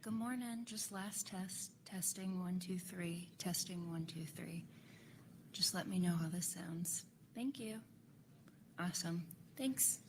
Good morning. Just last test. Testing 1 2 3. Testing 1 2 3. Just let me know how this sounds. Thank you. Awesome. Thanks.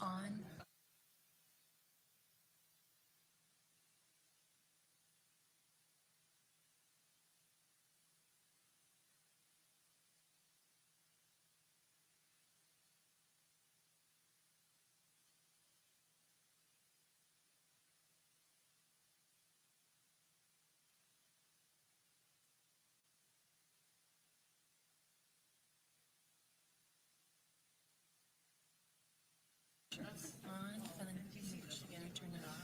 on. On, and then you're gonna turn it off.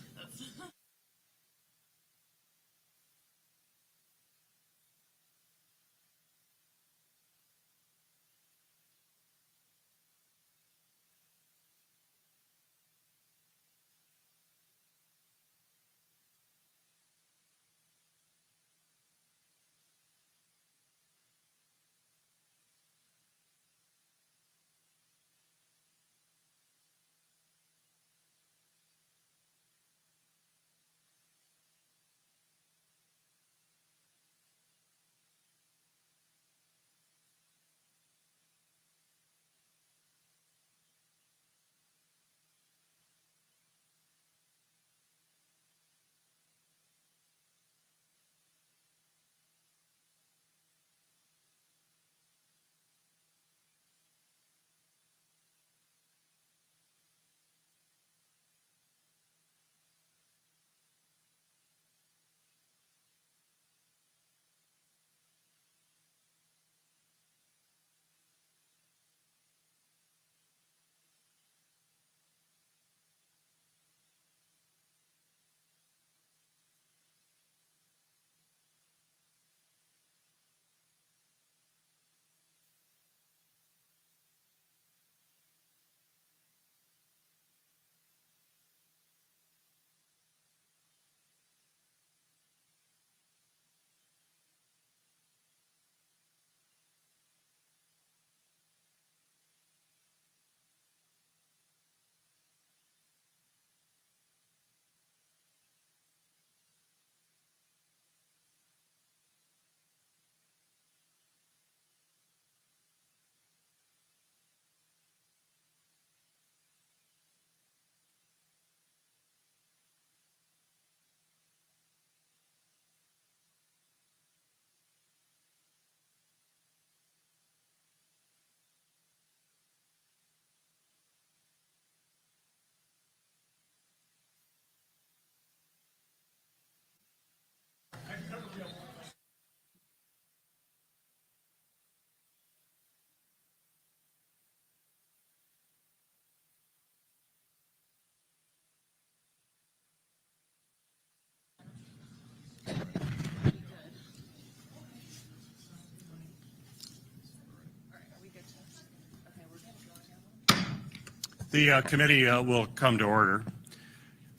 The committee will come to order.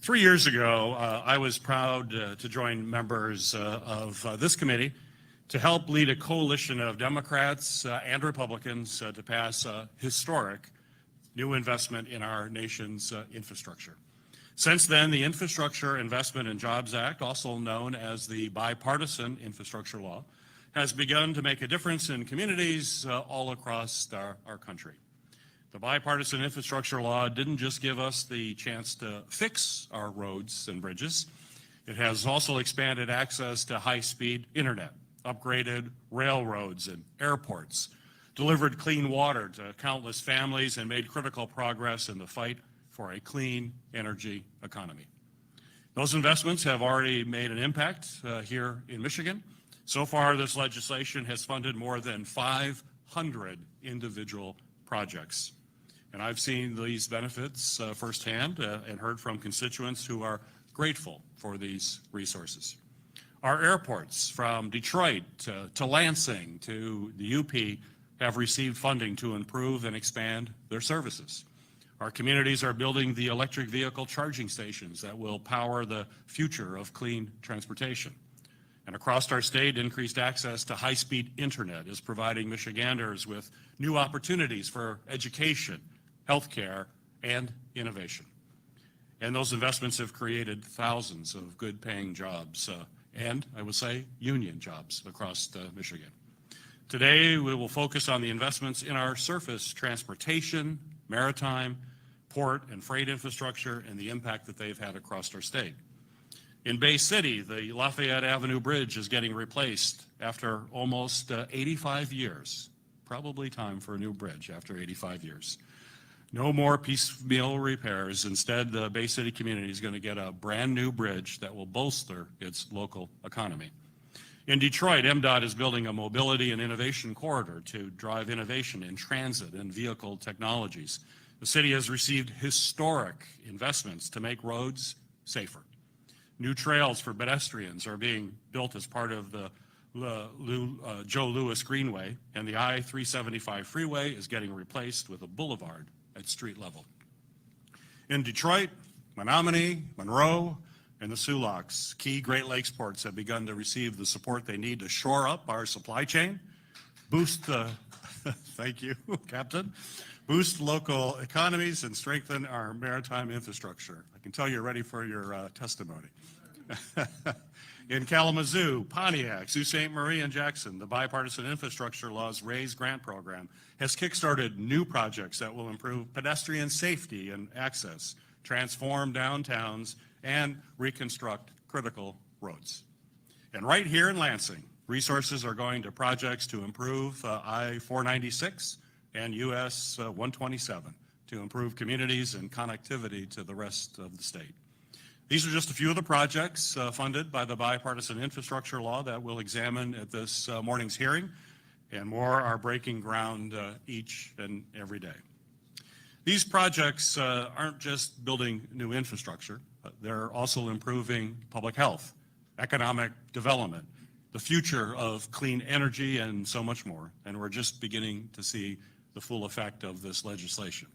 3 years ago, I was proud to join members of this committee to help lead a coalition of Democrats and Republicans to pass a historic new investment in our nation's infrastructure. Since then, the Infrastructure Investment and Jobs Act, also known as the Bipartisan Infrastructure Law, has begun to make a difference in communities all across our country. The Bipartisan Infrastructure Law didn't just give us the chance to fix our roads and bridges. It has also expanded access to high-speed internet, upgraded railroads and airports, delivered clean water to countless families, and made critical progress in the fight for a clean energy economy. Those investments have already made an impact here in Michigan. So far, this legislation has funded more than 500 individual projects. And I've seen these benefits firsthand and heard from constituents who are grateful for these resources. Our airports, from Detroit to Lansing to the UP, have received funding to improve and expand their services. Our communities are building the electric vehicle charging stations that will power the future of clean transportation. And across our state, increased access to high-speed internet is providing Michiganders with new opportunities for education, healthcare, and innovation. And those investments have created thousands of good-paying jobs, and I would say union jobs across Michigan. Today, we will focus on the investments in our surface transportation, maritime, port and freight infrastructure and the impact that they've had across our state. In Bay City, the Lafayette Avenue Bridge is getting replaced after almost 85 years. Probably time for a new bridge after 85 years. No more piecemeal repairs. Instead, the Bay City community is going to get a brand new bridge that will bolster its local economy. In Detroit, MDOT is building a mobility and innovation corridor to drive innovation in transit and vehicle technologies. The city has received historic investments to make roads safer. New trails for pedestrians are being built as part of the Joe Louis Greenway, and the I-375 freeway is getting replaced with a boulevard at street level. In Detroit, Menominee, Monroe, and the Sioux Locks, key Great Lakes ports have begun to receive the support they need to shore up our supply chain, boost thank you, Captain, boost local economies, and strengthen our maritime infrastructure. I can tell you're ready for your testimony. In Kalamazoo, Pontiac, Sault Ste. Marie, and Jackson, the Bipartisan Infrastructure Law's RAISE grant program has kickstarted new projects that will improve pedestrian safety and access, transform downtowns, and reconstruct critical roads. And right here in Lansing, resources are going to projects to improve I-496 and US 127 to improve communities and connectivity to the rest of the state. These are just a few of the projects funded by the Bipartisan Infrastructure Law that we'll examine at this morning's hearing, and more are breaking ground each and every day. These projects aren't just building new infrastructure, but they're also improving public health, economic development, the future of clean energy, and so much more. And we're just beginning to see the full effect of this legislation.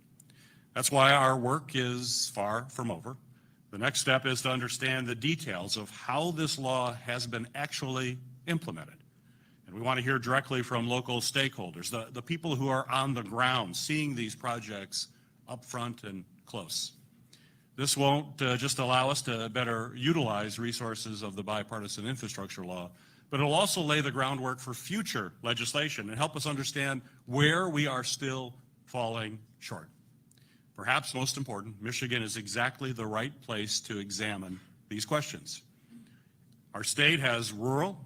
That's why our work is far from over. The next step is to understand the details of how this law has been actually implemented. And we want to hear directly from local stakeholders, the people who are on the ground seeing these projects up front and close. This won't just allow us to better utilize resources of the Bipartisan Infrastructure Law, but it'll also lay the groundwork for future legislation and help us understand where we are still falling short. Perhaps most important, Michigan is exactly the right place to examine these questions. Our state has rural,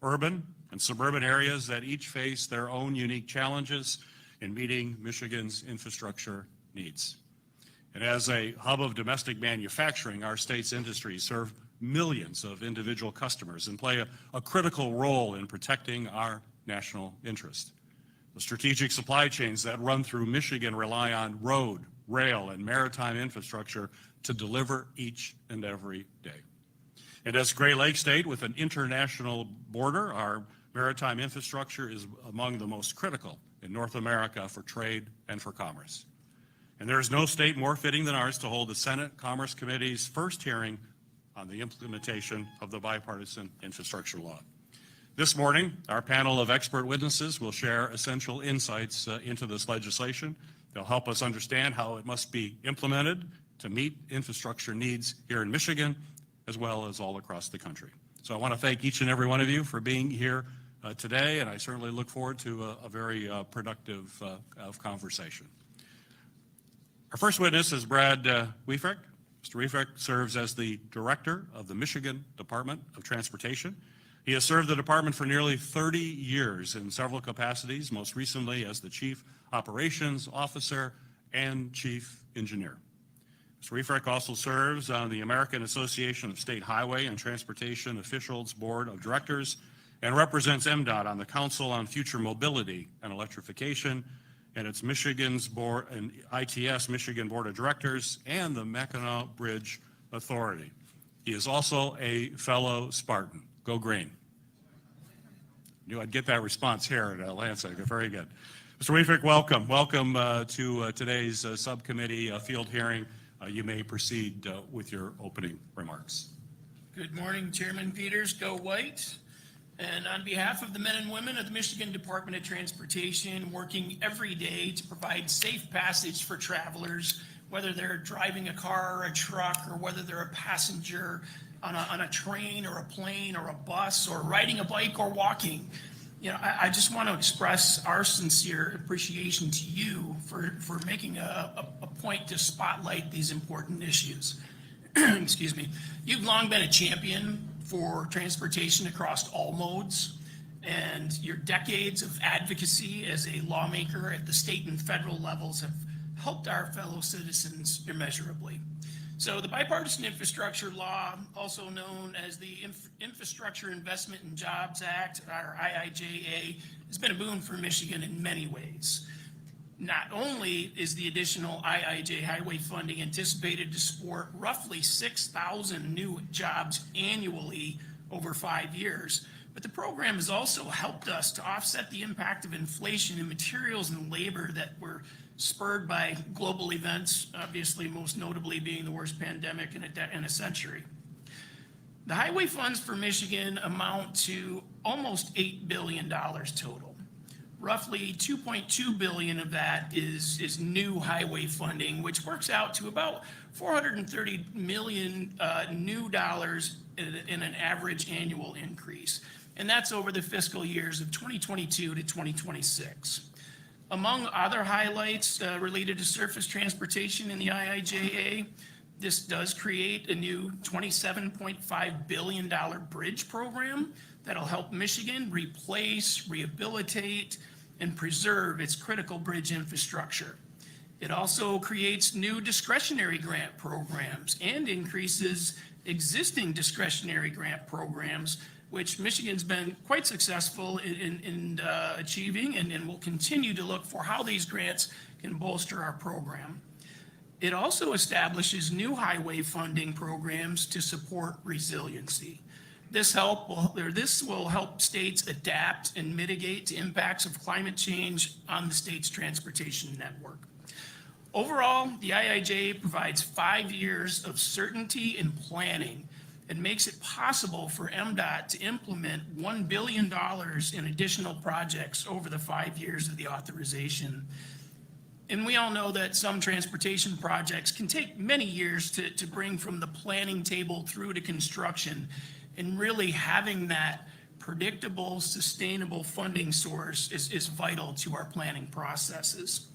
urban, and suburban areas that each face their own unique challenges in meeting Michigan's infrastructure needs. And as a hub of domestic manufacturing, our state's industries serve millions of individual customers and play a critical role in protecting our national interest. The strategic supply chains that run through Michigan rely on road, rail, and maritime infrastructure to deliver each and every day. And as Great Lakes State with an international border, our maritime infrastructure is among the most critical in North America for trade and for commerce. And there is no state more fitting than ours to hold the Senate Commerce Committee's first hearing on the implementation of the Bipartisan Infrastructure Law. This morning, our panel of expert witnesses will share essential insights into this legislation. They'll help us understand how it must be implemented to meet infrastructure needs here in Michigan, as well as all across the country. So I want to thank each and every one of you for being here today, and I certainly look forward to a very productive conversation. Our first witness is Brad Wiefrecht. Mr. Wiefrecht serves as the Director of the Michigan Department of Transportation. He has served the department for nearly 30 years in several capacities, most recently as the Chief Operations Officer and Chief Engineer. Mr. Wiefrecht also serves on the American Association of State Highway and Transportation Officials Board of Directors and represents MDOT on the Council on Future Mobility and Electrification and its Michigan's board and ITS Michigan Board of Directors and the Mackinac Bridge Authority. He is also a fellow Spartan. Go Green. Knew I'd get that response here at Lansing. Very good. Mr. Wiefrecht, welcome. Welcome to today's subcommittee field hearing. You may proceed with your opening remarks. Good morning, Chairman Peters. Go White. And on behalf of the men and women of the Michigan Department of Transportation, working every day to provide safe passage for travelers, whether they're driving a car or a truck, or whether they're a passenger on a train or a plane or a bus, or riding a bike or walking. you know, I just want to express our sincere appreciation to you for making a point to spotlight these important issues. Excuse me. You've long been a champion for transportation across all modes, and your decades of advocacy as a lawmaker at the state and federal levels have helped our fellow citizens immeasurably. So the Bipartisan Infrastructure Law, also known as the Infrastructure Investment and Jobs Act, or IIJA, has been a boon for Michigan in many ways. Not only is the additional IIJ highway funding anticipated to support roughly 6,000 new jobs annually over 5 years, but the program has also helped us to offset the impact of inflation in materials and labor that were spurred by global events, obviously most notably being the worst pandemic in a century. The highway funds for Michigan amount to almost $8 billion total. Roughly $2.2 billion of that is new highway funding, which works out to about $430 million new dollars in an average annual increase. And that's over the fiscal years of 2022 to 2026. Among other highlights related to surface transportation in the IIJA, this does create a new $27.5 billion bridge program that'll help Michigan replace, rehabilitate, and preserve its critical bridge infrastructure. It also creates new discretionary grant programs and increases existing discretionary grant programs, which Michigan's been quite successful in achieving, and will continue to look for how these grants can bolster our program. It also establishes new highway funding programs to support resiliency. This will help states adapt and mitigate the impacts of climate change on the state's transportation network. Overall, the IIJA provides 5 years of certainty and planning and makes it possible for MDOT to implement $1 billion in additional projects over the 5 years of the authorization. And we all know that some transportation projects can take many years to bring from the planning table through to construction. And really having that predictable, sustainable funding source is vital to our planning processes.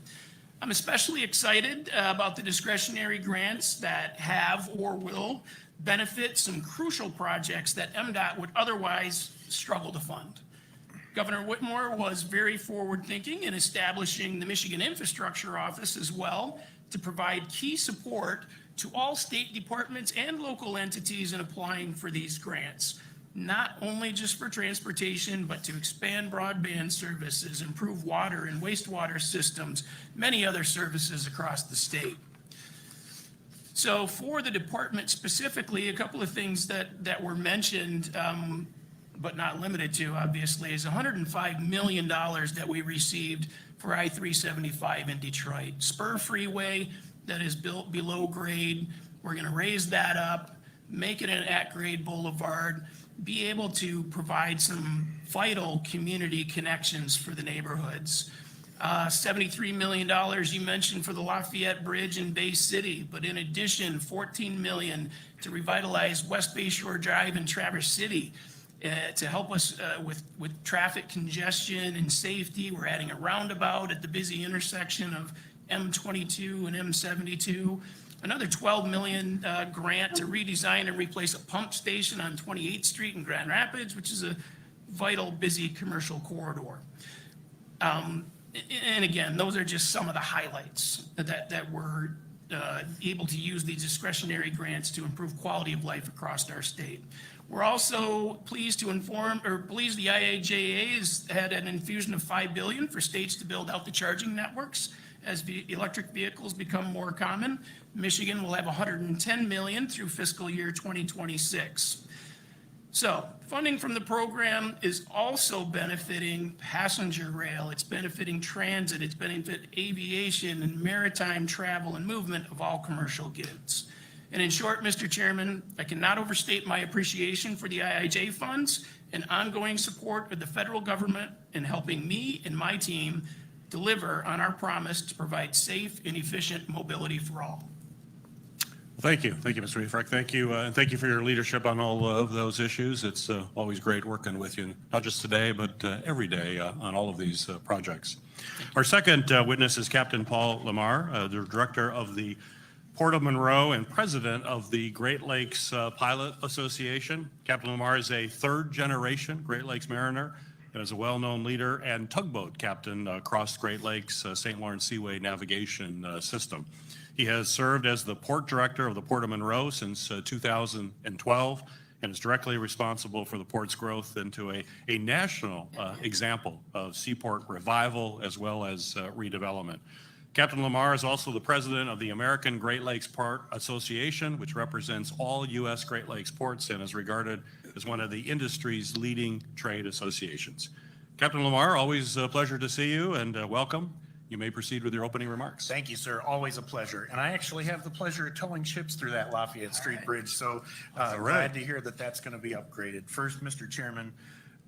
I'm especially excited about the discretionary grants that have or will benefit some crucial projects that MDOT would otherwise struggle to fund. Governor Whitmore was very forward-thinking in establishing the Michigan Infrastructure Office as well to provide key support to all state departments and local entities in applying for these grants, not only just for transportation, but to expand broadband services, improve water and wastewater systems, many other services across the state. So for the department specifically, a couple of things that were mentioned, but not limited to, obviously, is $105 million that we received for I-375 in Detroit. Spur Freeway that is built below grade. We're going to raise that up, make it an at-grade boulevard, be able to provide some vital community connections for the neighborhoods. $73 million you mentioned for the Lafayette Bridge in Bay City, but in addition, $14 million to revitalize West Bay Shore Drive in Traverse City to help us with traffic congestion and safety. We're adding a roundabout at the busy intersection of M22 and M72. Another $12 million grant to redesign and replace a pump station on 28th Street in Grand Rapids, which is a vital, busy commercial corridor. And again, those are just some of the highlights that we're able to use these discretionary grants to improve quality of life across our state. We're also pleased the IIJA has had an infusion of $5 billion for states to build out the charging networks as the electric vehicles become more common. Michigan will have $110 million through fiscal year 2026. So funding from the program is also benefiting passenger rail, it's benefiting transit, it's benefiting aviation and maritime travel and movement of all commercial goods. And in short, Mr. Chairman, I cannot overstate my appreciation for the IIJ funds and ongoing support of the federal government in helping me and my team deliver on our promise to provide safe and efficient mobility for all. Thank you, Mr. Efrak. Thank you, and thank you for your leadership on all of those issues. It's always great working with you, not just today, but every day on all of these projects. Our second witness is Captain Paul Lamar, the director of the Port of Monroe and president of the Great Lakes Pilot Association. Captain Lamar is a third-generation Great Lakes Mariner and is a well-known leader and tugboat captain across Great Lakes St. Lawrence Seaway navigation system. He has served as the port director of the Port of Monroe since 2012 and is directly responsible for the port's growth into a national example of seaport revival as well as redevelopment. Captain Lamar is also the president of the American Great Lakes Port Association, which represents all U.S. Great Lakes ports and is regarded as one of the industry's leading trade associations. Captain Lamar, always a pleasure to see you, and welcome. You may proceed with your opening remarks. Thank you, sir. Always a pleasure. And I actually have the pleasure of towing ships through that Lafayette Street Bridge, so glad to hear that that's going to be upgraded. First, Mr. Chairman,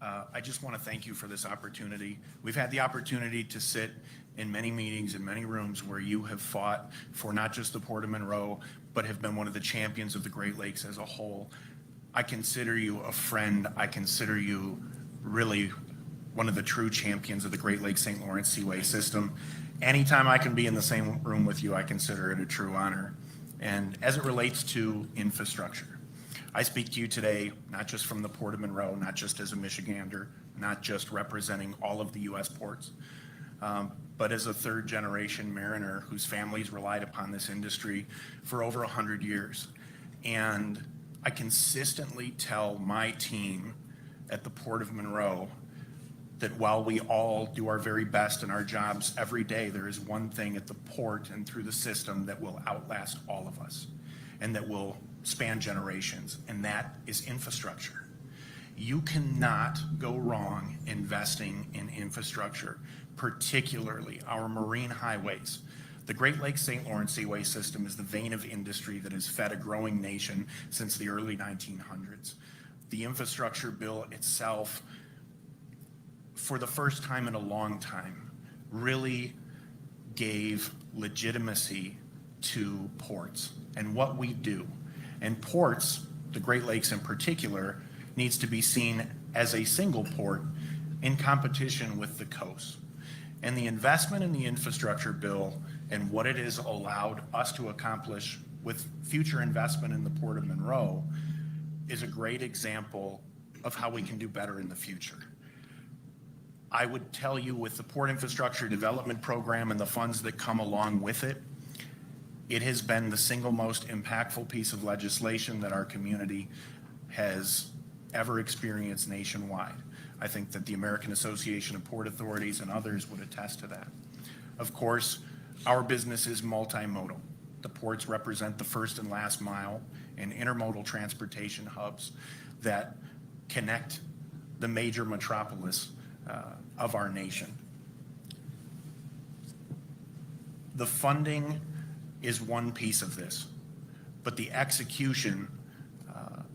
I just want to thank you for this opportunity. We've had the opportunity to sit in many meetings, in many rooms where you have fought for not just the Port of Monroe, but have been one of the champions of the Great Lakes as a whole. I consider you a friend. I consider you really one of the true champions of the Great Lakes St. Lawrence Seaway system. Anytime I can be in the same room with you, I consider it a true honor. And as it relates to infrastructure, I speak to you today, not just from the Port of Monroe, not just as a Michigander, not just representing all of the U.S. ports, but as a third-generation mariner whose families relied upon this industry for over 100 years. And I consistently tell my team at the Port of Monroe that while we all do our very best in our jobs every day, there is one thing at the port and through the system that will outlast all of us and that will span generations, and that is infrastructure. You cannot go wrong investing in infrastructure, particularly our marine highways. The Great Lakes St. Lawrence Seaway system is the vein of industry that has fed a growing nation since the early 1900s. The infrastructure bill itself, for the first time in a long time, really gave legitimacy to ports and what we do. And ports, the Great Lakes in particular, needs to be seen as a single port in competition with the coast. And the investment in the infrastructure bill and what it has allowed us to accomplish with future investment in the Port of Monroe is a great example of how we can do better in the future. I would tell you, with the Port Infrastructure Development Program and the funds that come along with it, it has been the single most impactful piece of legislation that our community has ever experienced nationwide. I think that the American Association of Port Authorities and others would attest to that. Of course, our business is multimodal. The ports represent the first and last mile and intermodal transportation hubs that connect the major metropolis of our nation. The funding is one piece of this, but the execution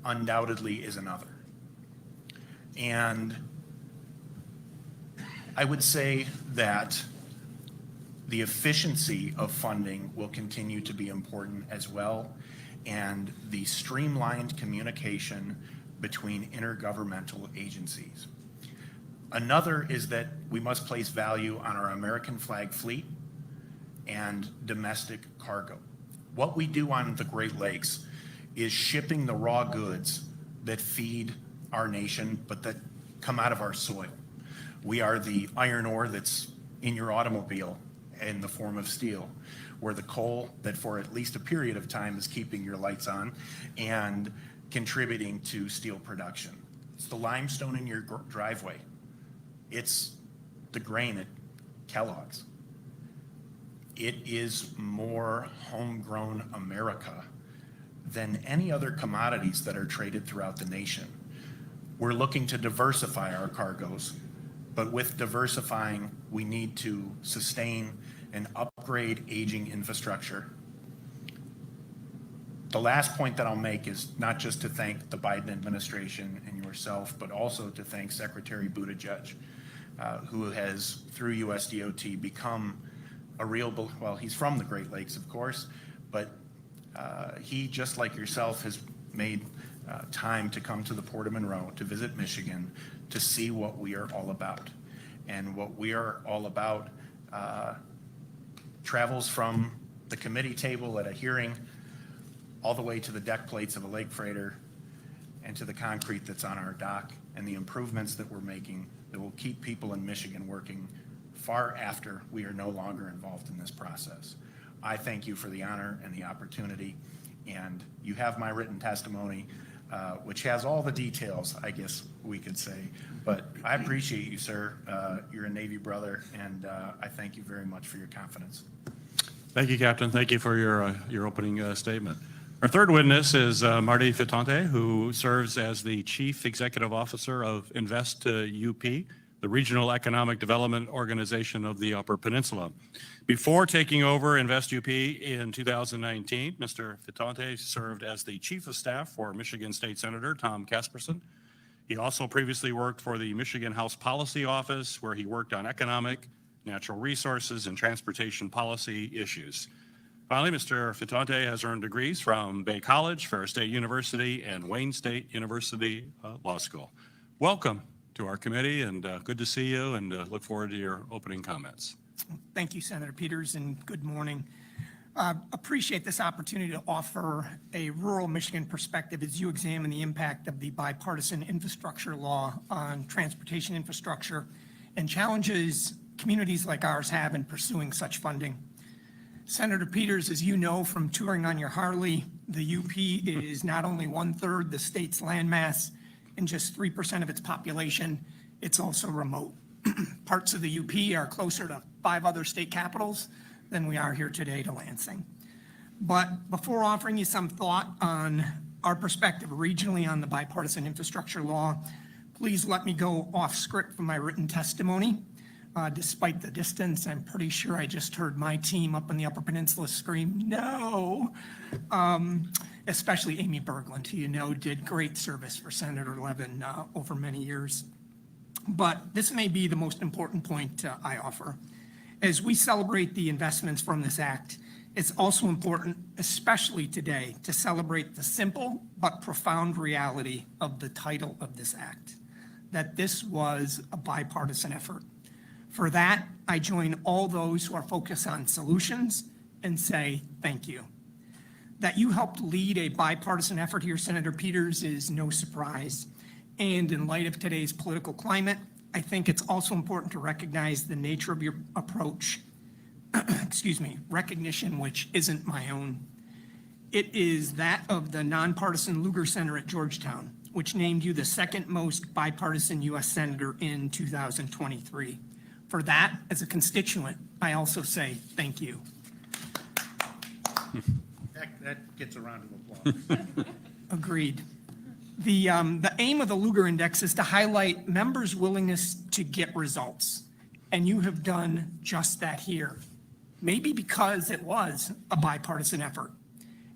undoubtedly is another. And I would say that the efficiency of funding will continue to be important as well, and the streamlined communication between intergovernmental agencies. Another is that we must place value on our American flag fleet and domestic cargo. What we do on the Great Lakes is shipping the raw goods that feed our nation, but that come out of our soil. We are the iron ore that's in your automobile in the form of steel. We're the coal that for at least a period of time is keeping your lights on and contributing to steel production. It's the limestone in your driveway. It's the grain at Kellogg's. It is more homegrown America than any other commodities that are traded throughout the nation. We're looking to diversify our cargoes, but with diversifying, we need to sustain and upgrade aging infrastructure. The last point that I'll make is not just to thank the Biden administration and yourself, but also to thank Secretary Buttigieg, who has, through USDOT, become a real, well, he's from the Great Lakes, of course, but He, just like yourself, has made time to come to the Port of Monroe, to visit Michigan, to see what we are all about. And what we are all about travels from the committee table at a hearing all the way to the deck plates of a lake freighter and to the concrete that's on our dock and the improvements that we're making that will keep people in Michigan working far after we are no longer involved in this process. I thank you for the honor and the opportunity, and you have my written testimony, which has all the details, I guess we could say. But I appreciate you, sir. You're a Navy brother, and I thank you very much for your confidence. Thank you, Captain. Thank you for your opening statement. Our third witness is Marty Fitante, who serves as the Chief Executive Officer of Invest UP, the Regional Economic Development Organization of the Upper Peninsula. Before taking over Invest UP in 2019, Mr. Fitante served as the Chief of Staff for Michigan State Senator Tom Casperson. He also previously worked for the Michigan House Policy Office, where he worked on economic, natural resources, and transportation policy issues. Finally, Mr. Fitante has earned degrees from Bay College, Ferris State University, and Wayne State University Law School. Welcome to our committee, and good to see you, and look forward to your opening comments. Thank you, Senator Peters, and good morning. Appreciate this opportunity to offer a rural Michigan perspective as you examine the impact of the bipartisan infrastructure law on transportation infrastructure and challenges communities like ours have in pursuing such funding. Senator Peters, as you know from touring on your Harley, the UP is not only 1/3 the state's landmass and just 3% of its population, it's also remote. Parts of the UP are closer to 5 other state capitals than we are here today to Lansing. But before offering you some thought on our perspective regionally on the bipartisan infrastructure law, please let me go off script from my written testimony. Despite the distance, I'm pretty sure I just heard my team up in the Upper Peninsula scream, no. Especially Amy Berglund, who you know did great service for Senator Levin over many years. But this may be the most important point I offer. As we celebrate the investments from this act, it's also important, especially today, to celebrate the simple but profound reality of the title of this act, that this was a bipartisan effort. For that, I join all those who are focused on solutions and say thank you. That you helped lead a bipartisan effort here, Senator Peters, is no surprise. And in light of today's political climate, I think it's also important to recognize the nature of your approach, recognition which isn't my own. It is that of the nonpartisan Lugar Center at Georgetown, which named you the second most bipartisan U.S. Senator in 2023. For that, as a constituent, I also say thank you. That gets a round of applause. Agreed. The aim of the Lugar Index is to highlight members' willingness to get results, and you have done just that here. Maybe because it was a bipartisan effort,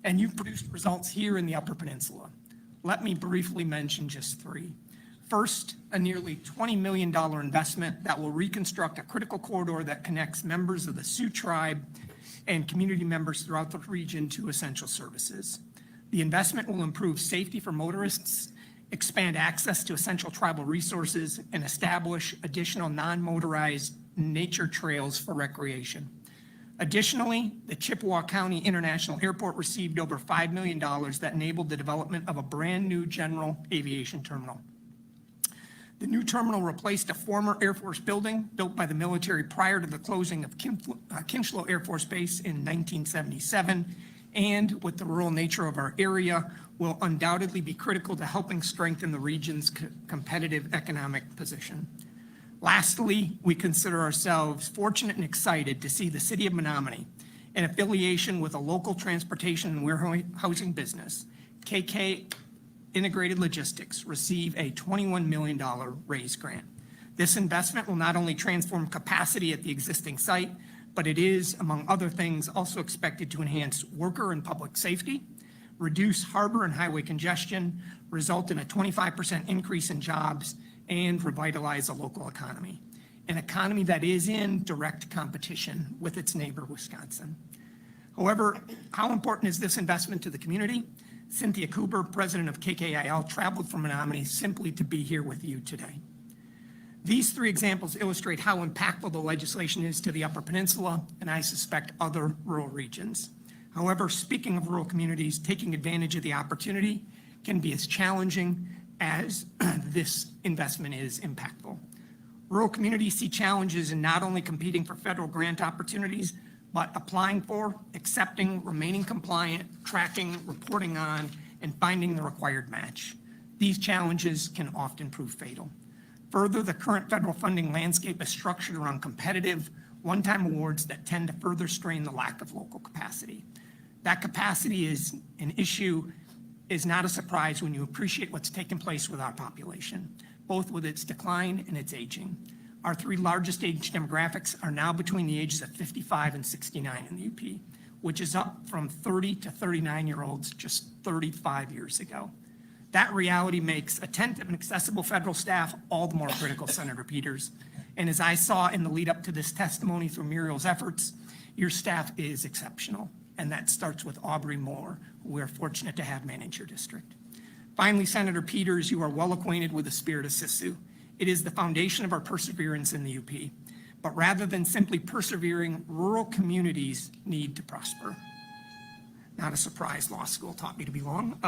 and you've produced results here in the Upper Peninsula. Let me briefly mention just 3. First, a nearly $20 million investment that will reconstruct a critical corridor that connects members of the Sioux tribe and community members throughout the region to essential services. The investment will improve safety for motorists, expand access to essential tribal resources, and establish additional non-motorized nature trails for recreation. Additionally, the Chippewa County International Airport received over $5 million that enabled the development of a brand new general aviation terminal. The new terminal replaced a former Air Force building built by the military prior to the closing of Kinchlow Air Force Base in 1977, and with the rural nature of our area, will undoubtedly be critical to helping strengthen the region's competitive economic position. Lastly, we consider ourselves fortunate and excited to see the city of Menominee, in affiliation with a local transportation and warehousing business, KK Integrated Logistics, receive a $21 million raise grant. This investment will not only transform capacity at the existing site, but it is, among other things, also expected to enhance worker and public safety, reduce harbor and highway congestion, result in a 25% increase in jobs, and revitalize a local economy, an economy that is in direct competition with its neighbor, Wisconsin. However, how important is this investment to the community? Cynthia Cooper, president of KKIL, traveled from Menominee simply to be here with you today. These three examples illustrate how impactful the legislation is to the Upper Peninsula, and I suspect other rural regions. However, speaking of rural communities, taking advantage of the opportunity can be as challenging as this investment is impactful. Rural communities see challenges in not only competing for federal grant opportunities, but applying for, accepting, remaining compliant, tracking, reporting on, and finding the required match. These challenges can often prove fatal. Further, the current federal funding landscape is structured around competitive, one-time awards that tend to further strain the lack of local capacity. That capacity is an issue, is not a surprise when you appreciate what's taken place with our population, both with its decline and its aging. Our three largest age demographics are now between the ages of 55 and 69 in the UP, which is up from 30 to 39-year-olds just 35 years ago. That reality makes attentive and accessible federal staff all the more critical, Senator Peters. And as I saw in the lead up to this testimony through Muriel's efforts, your staff is exceptional. And that starts with Aubrey Moore, who we're fortunate to have manage your district. Finally, Senator Peters, you are well acquainted with the spirit of SISU. It is the foundation of our perseverance in the UP. But rather than simply persevering, rural communities need to prosper. Not a surprise, law school taught me to be long.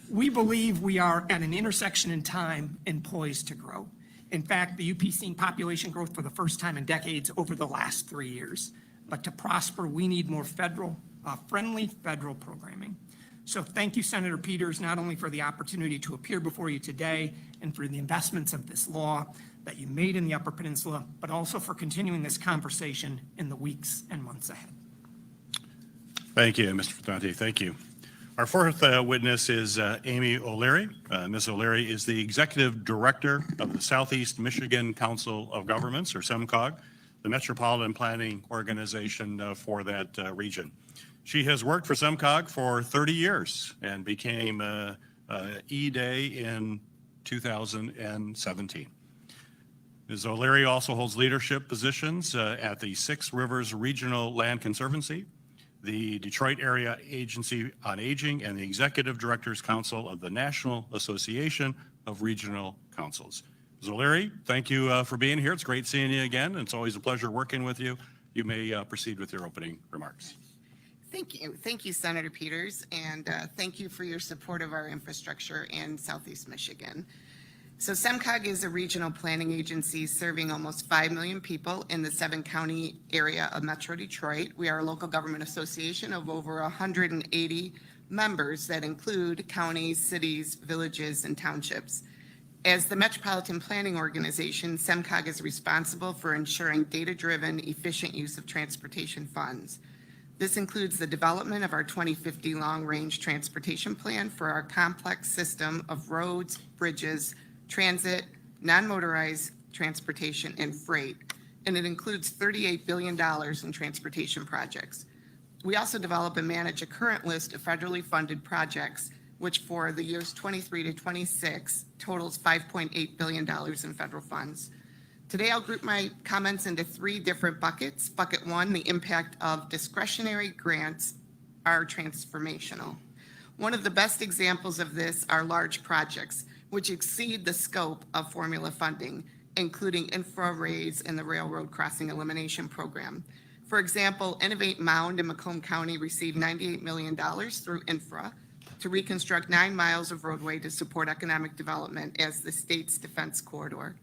We believe we are at an intersection in time and poised to grow. In fact, the UP seen population growth for the first time in decades over the last 3 years. But to prosper, we need more friendly federal programming. So thank you, Senator Peters, not only for the opportunity to appear before you today and for the investments of this law that you made in the Upper Peninsula, but also for continuing this conversation in the weeks and months ahead. Thank you, Mr. Fattanti. Thank you. Our fourth witness is Amy O'Leary. Ms. O'Leary is the Executive Director of the Southeast Michigan Council of Governments, or SEMCOG, the Metropolitan Planning Organization for that region. She has worked for SEMCOG for 30 years and became E-Day in 2017. Ms. O'Leary also holds leadership positions at the Six Rivers Regional Land Conservancy, the Detroit Area Agency on Aging, and the Executive Directors Council of the National Association of Regional Councils. Ms. O'Leary, thank you for being here. It's great seeing you again. It's always a pleasure working with you. You may proceed with your opening remarks. Thank you. Thank you, Senator Peters, and thank you for your support of our infrastructure in Southeast Michigan. So SEMCOG is a regional planning agency serving almost 5 million people in the 7-county area of Metro Detroit. We are a local government association of over 180 members that include counties, cities, villages, and townships. As the Metropolitan Planning Organization, SEMCOG is responsible for ensuring data-driven, efficient use of transportation funds. This includes the development of our 2050 long-range transportation plan for our complex system of roads, bridges, transit, non-motorized transportation, and freight. And it includes $38 billion in transportation projects. We also develop and manage a current list of federally funded projects, which for the years 23 to 26 totals $5.8 billion in federal funds. Today, I'll group my comments into 3 different buckets. Bucket 1, the impact of discretionary grants are transformational. One of the best examples of this are large projects, which exceed the scope of formula funding, including infra raise and the railroad crossing elimination program. For example, Innovate Mound in Macomb County received $98 million through infra to reconstruct 9 miles of roadway to support economic development as the state's defense corridor.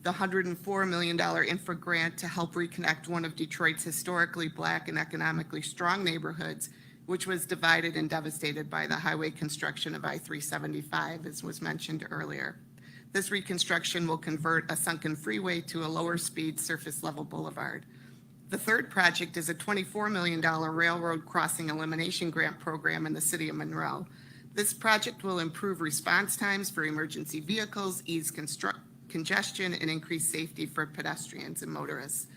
The $104 million infra grant to help reconnect one of Detroit's historically Black and economically strong neighborhoods, which was divided and devastated by the highway construction of I-375, as was mentioned earlier. This reconstruction will convert a sunken freeway to a lower speed surface level boulevard. The third project is a $24 million railroad crossing elimination grant program in the city of Monroe. This project will improve response times for emergency vehicles, ease congestion, and increase safety for pedestrians and motorists.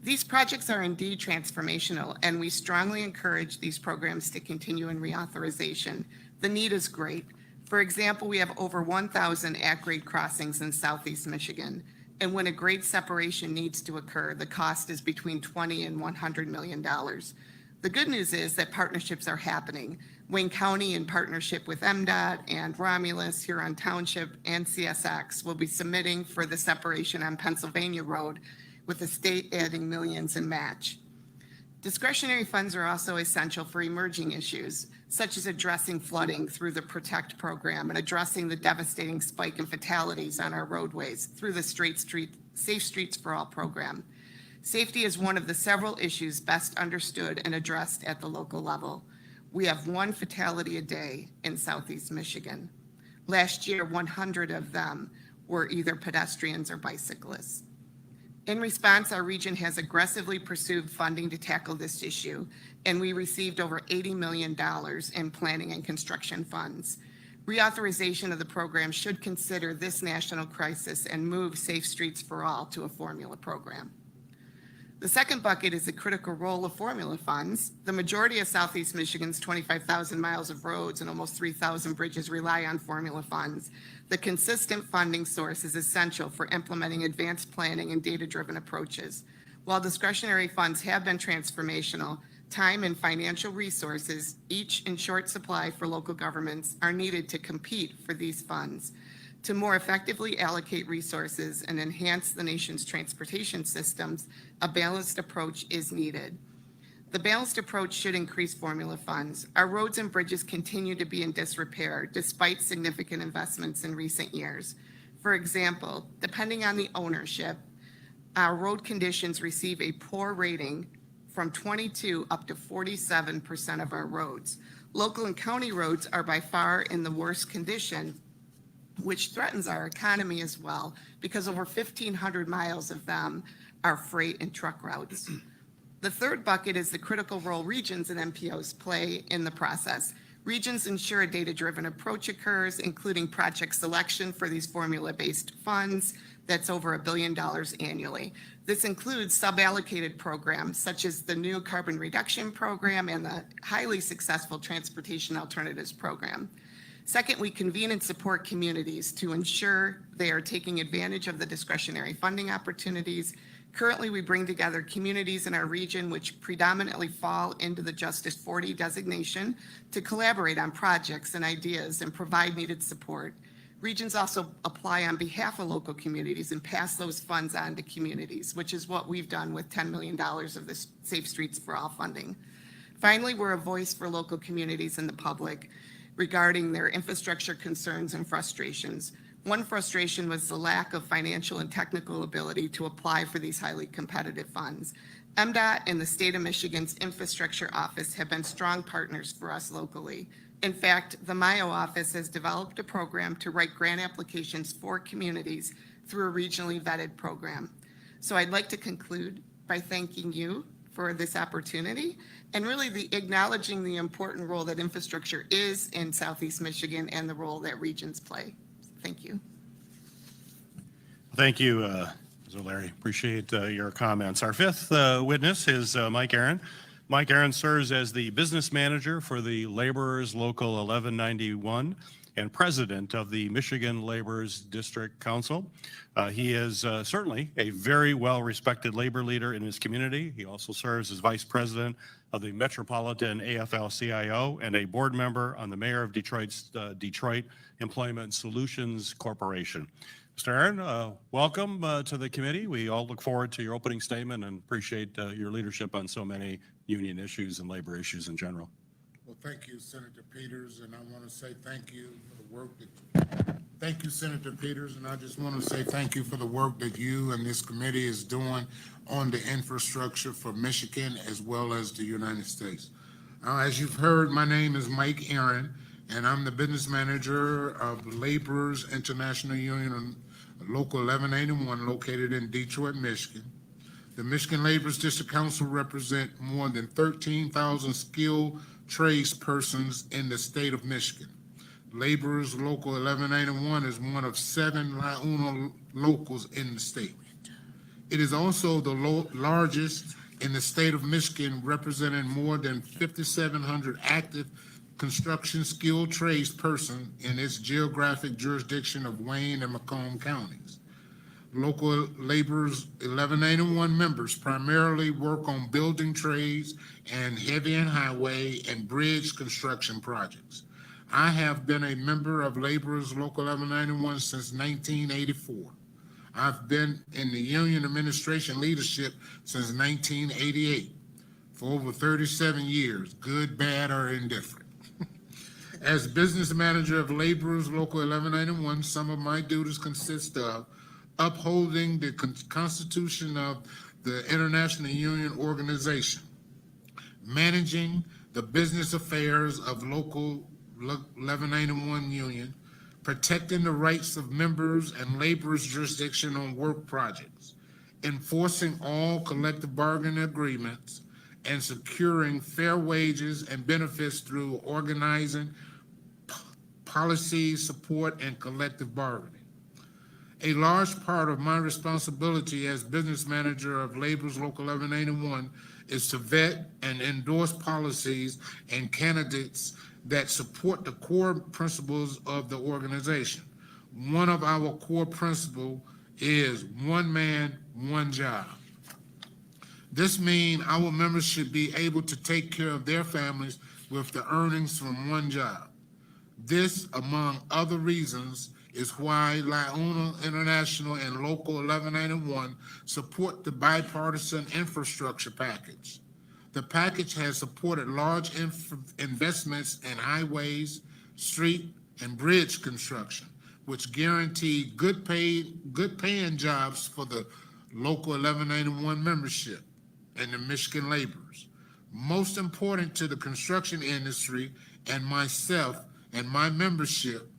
These projects are indeed transformational, and we strongly encourage these programs to continue in reauthorization. The need is great. For example, we have over 1,000 at-grade crossings in Southeast Michigan, and when a grade separation needs to occur, the cost is between $20 and $100 million. The good news is that partnerships are happening. Wayne County, in partnership with MDOT and Romulus, Huron Township, and CSX, will be submitting for the separation on Pennsylvania Road, with the state adding millions in match. Discretionary funds are also essential for emerging issues, such as addressing flooding through the PROTECT program and addressing the devastating spike in fatalities on our roadways through the Safe Streets for All program. Safety is one of the several issues best understood and addressed at the local level. We have one fatality a day in Southeast Michigan. Last year, 100 of them were either pedestrians or bicyclists. In response, our region has aggressively pursued funding to tackle this issue, and we received over $80 million in planning and construction funds. Reauthorization of the program should consider this national crisis and move Safe Streets for All to a formula program. The second bucket is the critical role of formula funds. The majority of Southeast Michigan's 25,000 miles of roads and almost 3,000 bridges rely on formula funds. The consistent funding source is essential for implementing advanced planning and data-driven approaches. While discretionary funds have been transformational, time and financial resources, each in short supply for local governments, are needed to compete for these funds. To more effectively allocate resources and enhance the nation's transportation systems, a balanced approach is needed. The balanced approach should increase formula funds. Our roads and bridges continue to be in disrepair despite significant investments in recent years. For example, depending on the ownership, our road conditions receive a poor rating from 22 up to 47% of our roads. Local and county roads are by far in the worst condition, which threatens our economy as well, because over 1,500 miles of them are freight and truck routes. The third bucket is the critical role regions and MPOs play in the process. Regions ensure a data-driven approach occurs, including project selection for these formula-based funds. That's over $1 billion annually. This includes sub-allocated programs such as the new Carbon Reduction Program and the highly successful Transportation Alternatives Program. Second, we convene and support communities to ensure they are taking advantage of the discretionary funding opportunities. Currently, we bring together communities in our region which predominantly fall into the Justice 40 designation to collaborate on projects and ideas and provide needed support. Regions also apply on behalf of local communities and pass those funds on to communities, which is what we've done with $10 million of this Safe Streets for All funding. Finally, we're a voice for local communities and the public regarding their infrastructure concerns and frustrations. One frustration was the lack of financial and technical ability to apply for these highly competitive funds. MDOT and the State of Michigan's Infrastructure Office have been strong partners for us locally. In fact, the Mayo office has developed a program to write grant applications for communities through a regionally vetted program. So I'd like to conclude by thanking you for this opportunity and really acknowledging the important role that infrastructure is in Southeast Michigan and the role that regions play. Thank you. Thank you, Ms. O'Leary. Appreciate your comments. Our fifth witness is Mike Aaron. Mike Aaron serves as the business manager for the Laborers Local 1191 and president of the Michigan Laborers District Council. He is certainly a very well-respected labor leader in his community. He also serves as vice president of the Metropolitan AFL-CIO and a board member on the mayor of Detroit's Detroit Employment Solutions Corporation. Mr. Aaron, welcome to the committee. We all look forward to your opening statement and appreciate your leadership on so many union issues and labor issues in general. Well, thank you, Senator Peters, and I want to say thank you for the work thank you, Senator Peters, and I just want to say thank you for the work that you and this committee is doing on the infrastructure for Michigan as well as the United States. As you've heard, my name is Mike Aaron, and I'm the business manager of Laborers International Union Local 1181 located in Detroit, Michigan. The Michigan Laborers District Council represent more than 13,000 skilled trades persons in the state of Michigan. Laborers Local 1181 is one of 7 La Uno locals in the state. It is also the largest in the state of Michigan, representing more than 5,700 active construction skilled trades persons in its geographic jurisdiction of Wayne and Macomb counties. Local Laborers 1191 members primarily work on building trades and heavy and highway and bridge construction projects. I have been a member of Laborers Local 1191 since 1984. I've been in the union administration leadership since 1988 for over 37 years, good, bad, or indifferent. As business manager of Laborers Local 1191, some of my duties consist of upholding the Constitution of the International Union Organization, managing the business affairs of Local 1191 Union, protecting the rights of members and laborers' jurisdiction on work projects, enforcing all collective bargaining agreements, and securing fair wages and benefits through organizing, policy support, and collective bargaining. A large part of my responsibility as business manager of Laborers Local 1181 is to vet and endorse policies and candidates that support the core principles of the organization. One of our core principles is one man, one job. This means our members should be able to take care of their families with the earnings from one job. This, among other reasons, is why Liona International and Local 1191 support the bipartisan infrastructure package. The package has supported large investments in highways, street, and bridge construction, which guarantee good paying jobs for the Local 1191 membership and the Michigan laborers. Most important to the construction industry and myself and my membership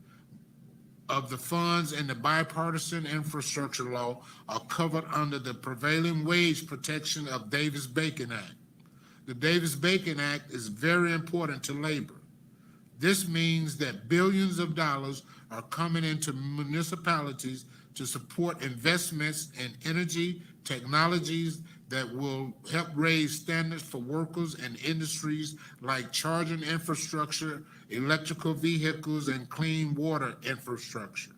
of the funds in the bipartisan infrastructure law are covered under the prevailing wage protection of Davis-Bacon Act. The Davis-Bacon Act is very important to labor. This means that billions of dollars are coming into municipalities to support investments in energy technologies that will help raise standards for workers and industries like charging infrastructure, electrical vehicles, and clean water infrastructure.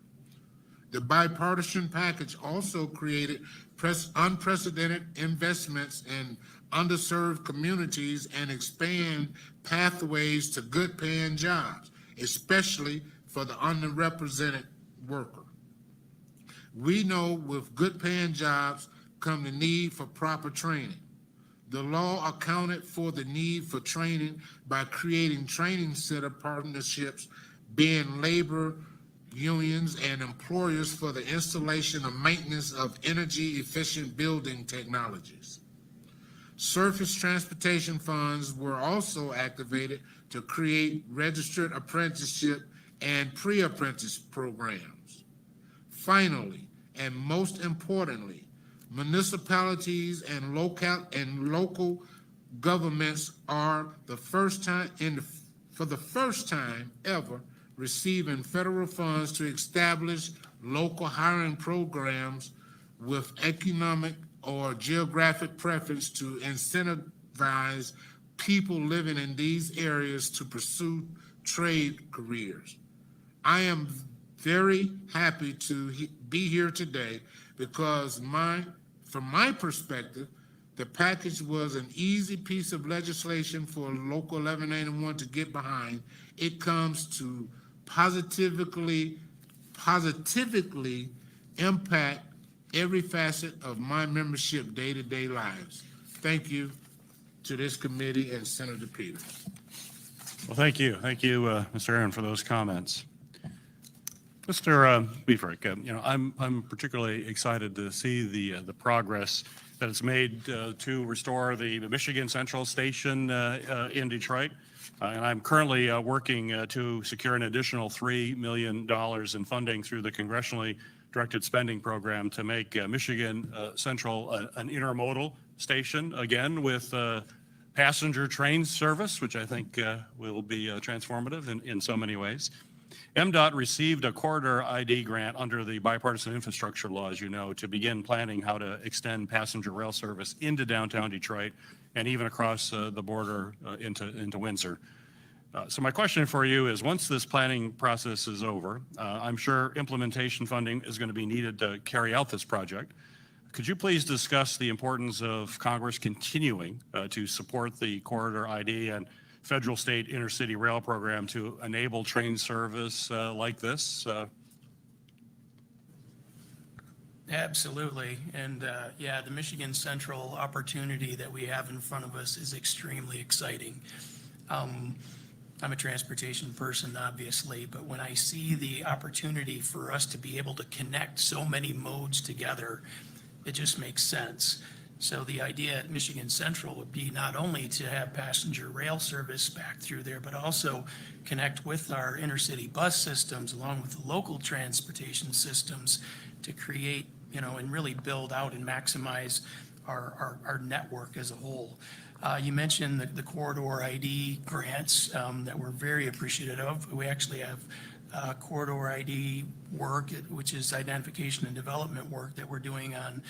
The bipartisan package also created unprecedented investments in underserved communities and expand pathways to good paying jobs, especially for the underrepresented worker. We know with good paying jobs come the need for proper training. The law accounted for the need for training by creating training center partnerships, being labor unions and employers for the installation and maintenance of energy efficient building technologies. Surface transportation funds were also activated to create registered apprenticeship and pre-apprentice programs. Finally, and most importantly, municipalities and local governments are for the first time ever receiving federal funds to establish local hiring programs with economic or geographic preference to incentivize people living in these areas to pursue trade careers. I am very happy to be here today because from my perspective, the package was an easy piece of legislation for Local 1181 to get behind. It comes to positively impact every facet of my membership day-to-day lives. Thank you to this committee and Senator Peters. Well, thank you. Thank you, Mr. Aaron, for those comments. Mr. Beefrick, I'm particularly excited to see the progress that it's made to restore the Michigan Central Station in Detroit. And I'm currently working to secure an additional $3 million in funding through the congressionally directed spending program to make Michigan Central an intermodal station, again, with passenger train service, which I think will be transformative in so many ways. MDOT received a corridor ID grant under the bipartisan infrastructure law, as you know, to begin planning how to extend passenger rail service into downtown Detroit and even across the border into Windsor. So my question for you is, once this planning process is over, I'm sure implementation funding is going to be needed to carry out this project. Could you please discuss the importance of Congress continuing to support the Corridor ID and federal state intercity rail program to enable train service like this? Absolutely. And yeah, the Michigan Central opportunity that we have in front of us is extremely exciting. I'm a transportation person, obviously, but when I see the opportunity for us to be able to connect so many modes together, it just makes sense. So the idea at Michigan Central would be not only to have passenger rail service back through there, but also connect with our intercity bus systems along with the local transportation systems to create, and really build out and maximize our network as a whole. You mentioned the Corridor ID grants that we're very appreciative of. We actually have Corridor ID work, which is identification and development work that we're doing on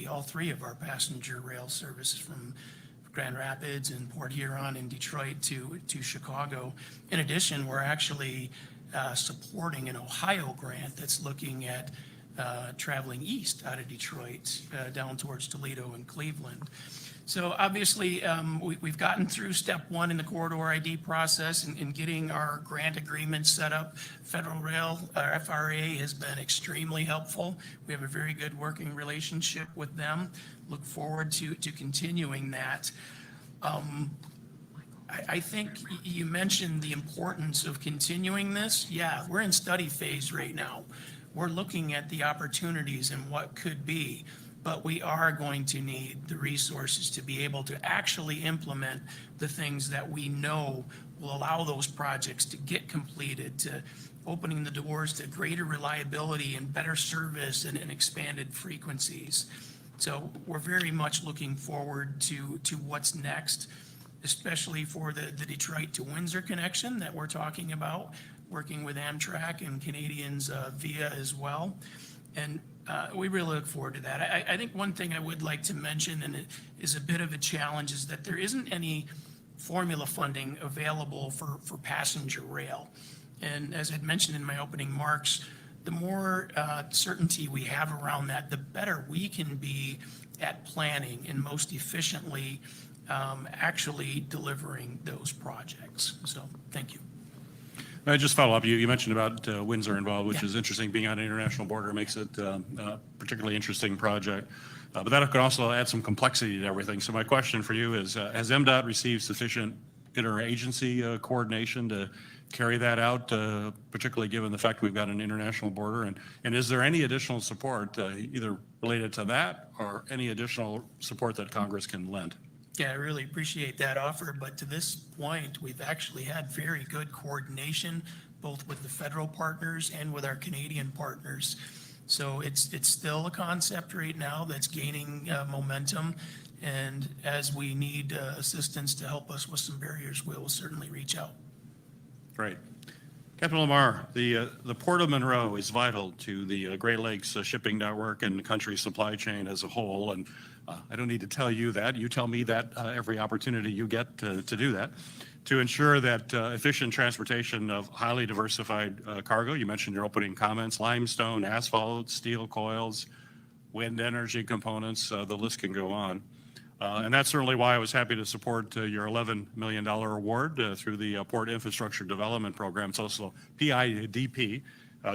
all three of our passenger rail services from Grand Rapids and Port Huron and Detroit to Chicago. In addition, we're actually supporting an Ohio grant that's looking at traveling east out of Detroit down towards Toledo and Cleveland. So obviously, we've gotten through step one in the Corridor ID process in getting our grant agreement set up. Federal Rail, our FRA, has been extremely helpful. We have a very good working relationship with them. Look forward to continuing that. I think you mentioned the importance of continuing this. Yeah, we're in study phase right now. We're looking at the opportunities and what could be, but we are going to need the resources to be able to actually implement the things that we know will allow those projects to get completed, to opening the doors to greater reliability and better service and expanded frequencies. So we're very much looking forward to what's next, especially for the Detroit to Windsor connection that we're talking about, working with Amtrak and Canadians via as well. And we really look forward to that. I think one thing I would like to mention, and it is a bit of a challenge, is that there isn't any formula funding available for passenger rail. And as I'd mentioned in my opening remarks, the more certainty we have around that, the better we can be at planning and most efficiently actually delivering those projects. So, thank you. I just follow up. You mentioned about Windsor involved, which is interesting. Being on an international border makes it a particularly interesting project. But that could also add some complexity to everything. So my question for you is, has MDOT received sufficient interagency coordination to carry that out, particularly given the fact we've got an international border? And is there any additional support, either related to that or any additional support that Congress can lend? Yeah, I really appreciate that offer, but to this point, we've actually had very good coordination, both with the federal partners and with our Canadian partners. So it's still a concept right now that's gaining momentum, and as we need assistance to help us with some barriers, we'll certainly reach out. Great. Captain Lamar, the Port of Monroe is vital to the Great Lakes shipping network and the country's supply chain as a whole, and I don't need to tell you that. You tell me that every opportunity you get to do that, to ensure that efficient transportation of highly diversified cargo. You mentioned your opening comments: limestone, asphalt, steel coils, wind energy components. The list can go on. And that's certainly why I was happy to support your $11 million award through the Port Infrastructure Development Program. It's also PIDP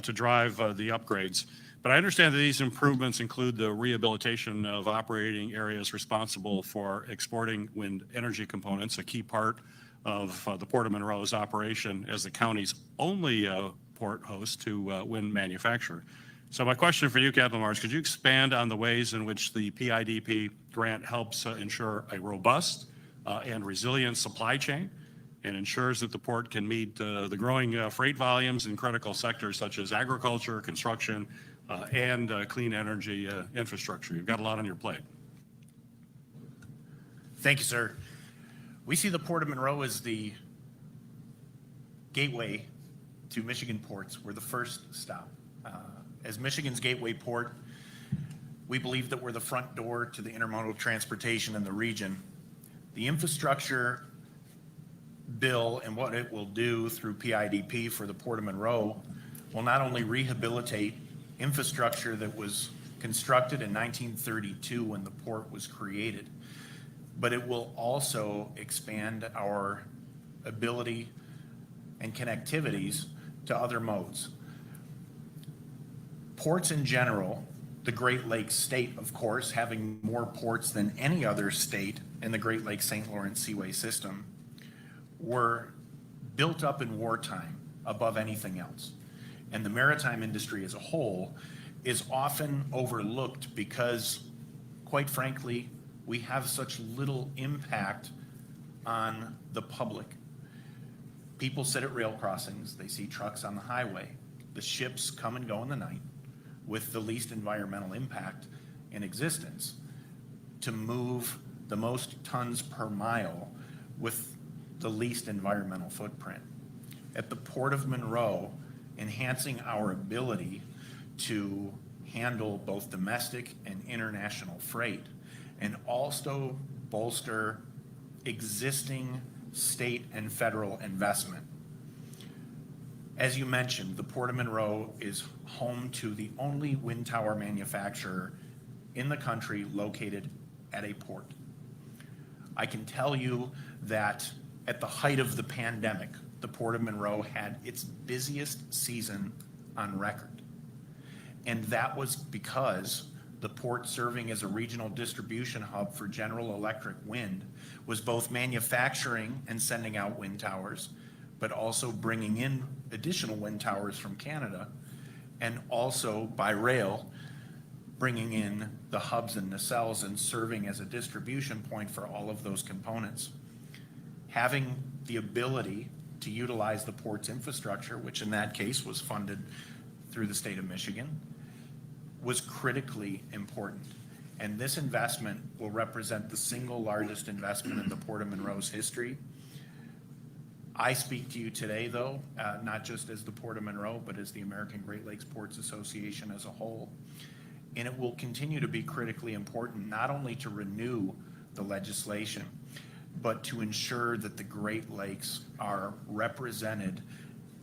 to drive the upgrades. But I understand that these improvements include the rehabilitation of operating areas responsible for exporting wind energy components, a key part of the Port of Monroe's operation as the county's only port host to wind manufacture. So my question for you, Captain Lamar, is could you expand on the ways in which the PIDP grant helps ensure a robust and resilient supply chain and ensures that the port can meet the growing freight volumes in critical sectors such as agriculture, construction, and clean energy infrastructure? You've got a lot on your plate. Thank you, sir. We see the Port of Monroe as the gateway to Michigan ports. We're the first stop. As Michigan's gateway port, we believe that we're the front door to the intermodal transportation in the region. The infrastructure bill and what it will do through PIDP for the Port of Monroe will not only rehabilitate infrastructure that was constructed in 1932 when the port was created, but it will also expand our ability and connectivities to other modes. Ports in general, the Great Lakes state, of course, having more ports than any other state in the Great Lakes St. Lawrence Seaway system, were built up in wartime above anything else. And the maritime industry as a whole is often overlooked because, quite frankly, we have such little impact on the public. People sit at rail crossings, they see trucks on the highway. The ships come and go in the night with the least environmental impact in existence to move the most tons per mile with the least environmental footprint. At the Port of Monroe, enhancing our ability to handle both domestic and international freight, and also bolster existing state and federal investment. As you mentioned, the Port of Monroe is home to the only wind tower manufacturer in the country located at a port. I can tell you that at the height of the pandemic, the Port of Monroe had its busiest season on record. And that was because the port, serving as a regional distribution hub for General Electric Wind, was both manufacturing and sending out wind towers, but also bringing in additional wind towers from Canada, and also by rail, bringing in the hubs and nacelles and serving as a distribution point for all of those components. Having the ability to utilize the port's infrastructure, which in that case was funded through the state of Michigan, was critically important. And this investment will represent the single largest investment in the Port of Monroe's history. I speak to you today, though, not just as the Port of Monroe, but as the American Great Lakes Ports Association as a whole. And it will continue to be critically important, not only to renew the legislation, but to ensure that the Great Lakes are represented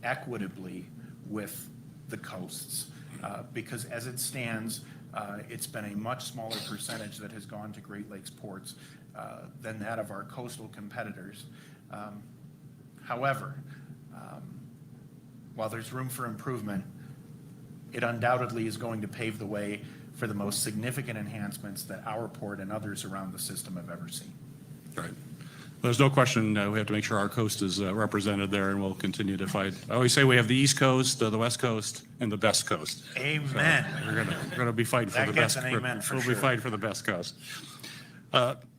equitably with the coasts. Because as it stands, it's been a much smaller percentage that has gone to Great Lakes ports than that of our coastal competitors. However, while there's room for improvement, it undoubtedly is going to pave the way for the most significant enhancements that our port and others around the system have ever seen. Right. There's no question we have to make sure our coast is represented there, and we'll continue to fight. I always say we have the East Coast, the West Coast, and the best coast. Amen. So we're gonna be fighting for That the gets best. an amen for We'll sure. be fighting for the best coast.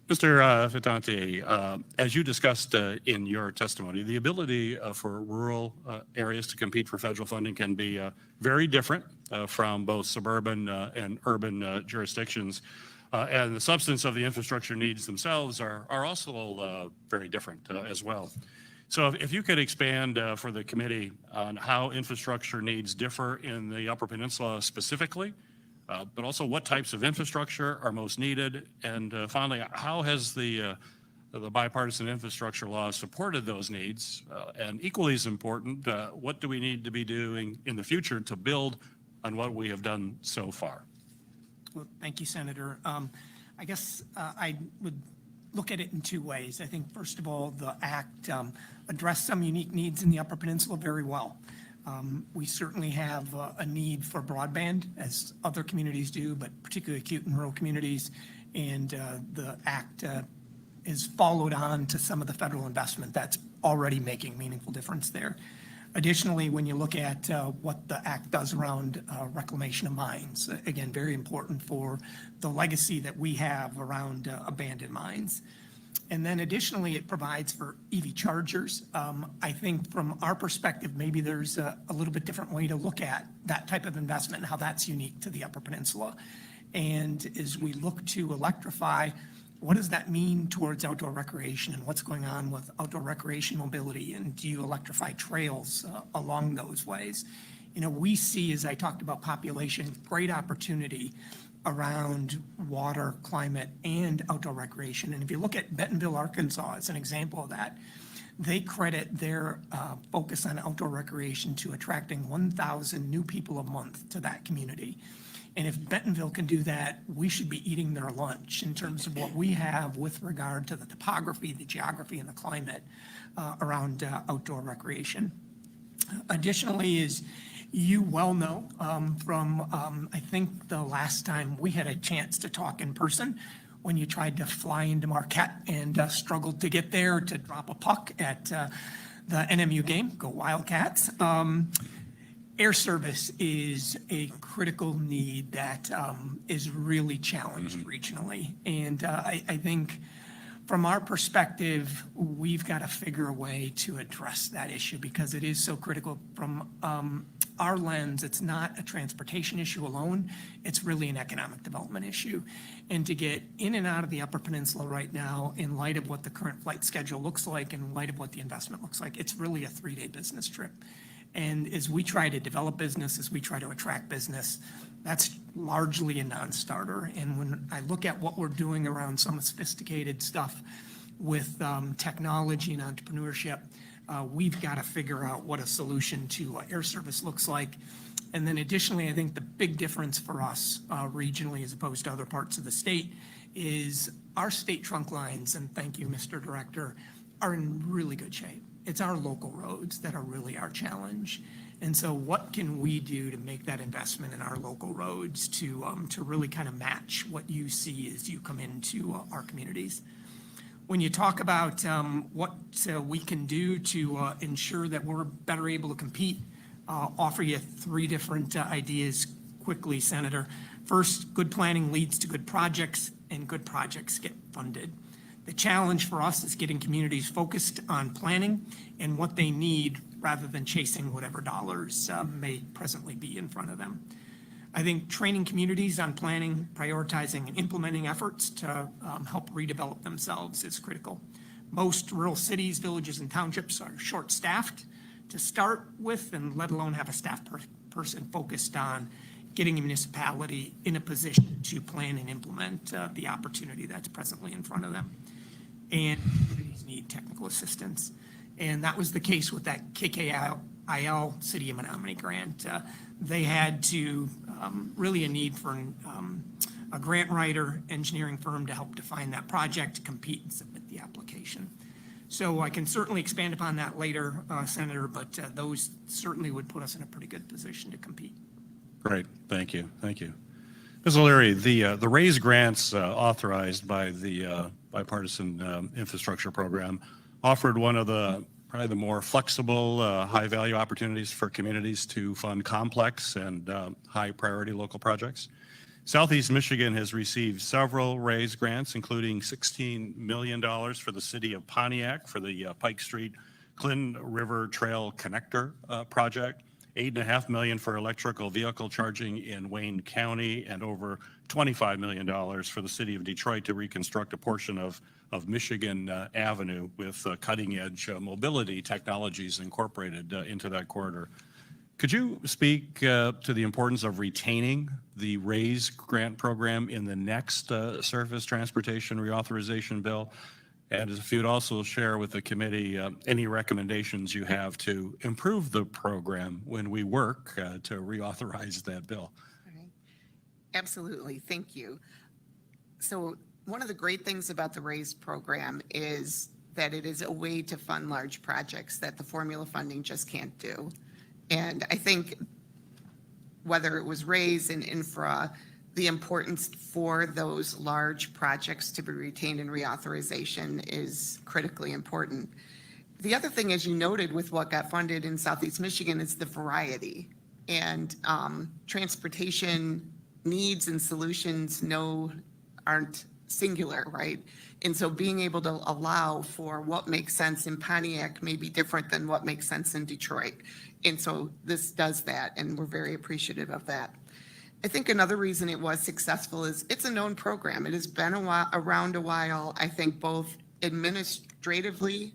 Mr. Fittante, as you discussed in your testimony, the ability for rural areas to compete for federal funding can be very different from both suburban and urban jurisdictions. And the substance of the infrastructure needs themselves are also very different as well. So if you could expand for the committee on how infrastructure needs differ in the Upper Peninsula specifically, but also what types of infrastructure are most needed, and finally, how has the bipartisan infrastructure law supported those needs? And equally as important, what do we need to be doing in the future to build on what we have done so far? Well, thank you, Senator. I guess I would look at it in two ways. I think, first of all, the act addressed some unique needs in the Upper Peninsula very well. We certainly have a need for broadband, as other communities do, but particularly acute and rural communities. And the act is followed on to some of the federal investment that's already making meaningful difference there. Additionally, when you look at what the act does around reclamation of mines, again, very important for the legacy that we have around abandoned mines. And then additionally, it provides for EV chargers. I think from our perspective, maybe there's a little bit different way to look at that type of investment and how that's unique to the Upper Peninsula. And as we look to electrify, what does that mean towards outdoor recreation, and what's going on with outdoor recreation mobility? And do you electrify trails along those ways? You know, we see, as I talked about population, great opportunity around water, climate, and outdoor recreation. And if you look at Bentonville, Arkansas, as an example of that, they credit their focus on outdoor recreation to attracting 1,000 new people a month to that community. And if Bentonville can do that, we should be eating their lunch in terms of what we have with regard to the topography, the geography, and the climate around outdoor recreation. Additionally, as you well know from, I think, the last time we had a chance to talk in person, when you tried to fly into Marquette and struggled to get there to drop a puck at the NMU game, go Wildcats. Air service is a critical need that is really challenged regionally. And I think from our perspective, we've got to figure a way to address that issue because it is so critical. From our lens, it's not a transportation issue alone, it's really an economic development issue. And to get in and out of the Upper Peninsula right now, in light of what the current flight schedule looks like, in light of what the investment looks like, it's really a 3-day business trip. And as we try to develop business, as we try to attract business, that's largely a non-starter. And when I look at what we're doing around some sophisticated stuff with technology and entrepreneurship, we've got to figure out what a solution to air service looks like. And then additionally, I think the big difference for us regionally as opposed to other parts of the state is our state trunk lines, and thank you, Mr. Director, are in really good shape. It's our local roads that are really our challenge. And so what can we do to make that investment in our local roads to really kind of match what you see as you come into our communities? When you talk about what we can do to ensure that we're better able to compete, I'll offer you 3 different ideas quickly, Senator. First, good planning leads to good projects, and good projects get funded. The challenge for us is getting communities focused on planning and what they need rather than chasing whatever dollars may presently be in front of them. I think training communities on planning, prioritizing, and implementing efforts to help redevelop themselves is critical. Most rural cities, villages, and townships are short-staffed to start with, and let alone have a staff person focused on getting a municipality in a position to plan and implement the opportunity that's presently in front of them. And communities need technical assistance. And that was the case with that KKIL City of Menominee grant. They had to, really a need for a grant writer, engineering firm to help define that project, compete and submit the application. So I can certainly expand upon that later, Senator, but those certainly would put us in a pretty good position to compete. Great, thank you, thank you. Ms. O'Leary, the RAISE grants authorized by the Bipartisan Infrastructure Program offered one of the probably the more flexible, high-value opportunities for communities to fund complex and high-priority local projects. Southeast Michigan has received several RAISE grants, including $16 million for the city of Pontiac for the Pike Street Clinton River Trail Connector project, $8.5 million for electrical vehicle charging in Wayne County, and over $25 million for the city of Detroit to reconstruct a portion of Michigan Avenue with cutting-edge mobility technologies incorporated into that corridor. Could you speak to the importance of retaining the RAISE grant program in the next surface transportation reauthorization bill? And if you'd also share with the committee any recommendations you have to improve the program when we work to reauthorize that bill. Absolutely, thank you. So one of the great things about the RAISE program is that it is a way to fund large projects that the formula funding just can't do. And I think whether it was RAISE and infra, the importance for those large projects to be retained in reauthorization is critically important. The other thing, as you noted with what got funded in Southeast Michigan, is the variety. And transportation needs and solutions aren't singular, right? And so being able to allow for what makes sense in Pontiac may be different than what makes sense in Detroit. And so this does that, and we're very appreciative of that. I think another reason it was successful is it's a known program. It has been around a while. I think both administratively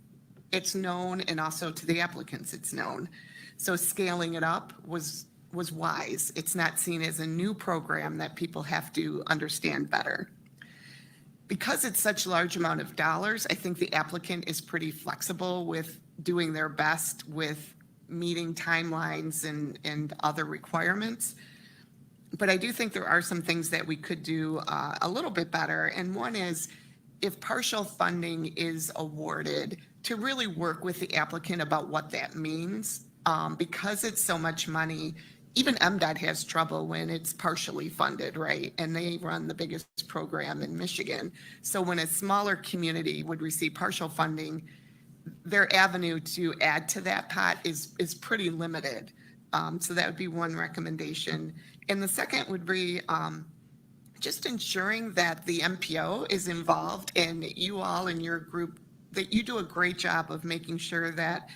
it's known and also to the applicants it's known. So scaling it up was wise. It's not seen as a new program that people have to understand better. because it's such a large amount of dollars, I think the applicant is pretty flexible with doing their best with meeting timelines and other requirements. But I do think there are some things that we could do a little bit better. And one is, if partial funding is awarded, to really work with the applicant about what that means. Because it's so much money, even MDOT has trouble when it's partially funded, right? And they run the biggest program in Michigan. So when a smaller community would receive partial funding, their avenue to add to that pot is pretty limited. So that would be one recommendation. And the second would be just ensuring that the MPO is involved, and you all in your group, that you do a great job of making sure that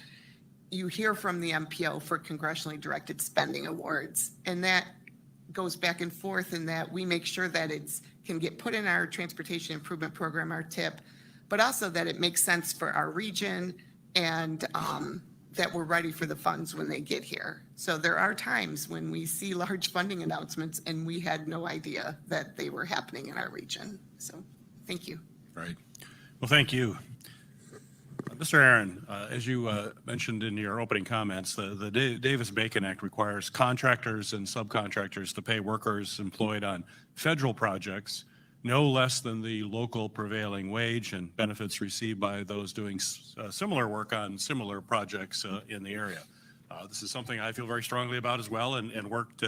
you hear from the MPO for congressionally directed spending awards. And that goes back and forth in that we make sure that it's can get put in our transportation improvement program, our TIP, but also that it makes sense for our region, and that we're ready for the funds when they get here. So there are times when we see large funding announcements and we had no idea that they were happening in our region. So thank you. Right. Well, thank you. Mr. Aaron, as you mentioned in your opening comments, the Davis-Bacon Act requires contractors and subcontractors to pay workers employed on federal projects no less than the local prevailing wage and benefits received by those doing similar work on similar projects in the area. This is something I feel very strongly about as well, and worked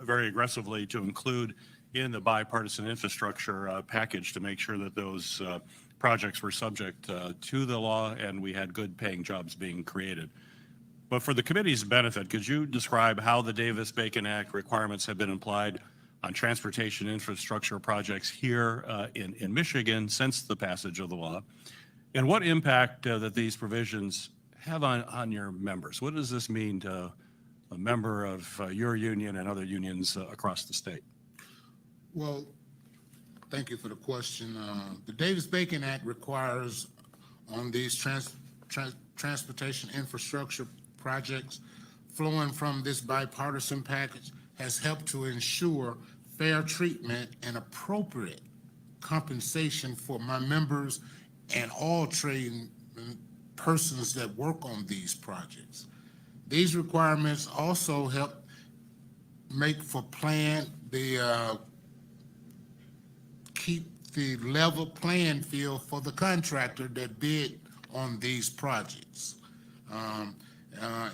very aggressively to include in the bipartisan infrastructure package to make sure that those projects were subject to the law and we had good paying jobs being created. But for the committee's benefit, could you describe how the Davis-Bacon Act requirements have been applied on transportation infrastructure projects here in Michigan since the passage of the law, and what impact that these provisions have on your members? What does this mean to a member of your union and other unions across the state? Well, thank you for the question. The Davis-Bacon Act requires on these transportation infrastructure projects flowing from this bipartisan package has helped to ensure fair treatment and appropriate compensation for my members and all trade persons that work on these projects. These requirements also help make for keep the level playing field for the contractor that bid on these projects.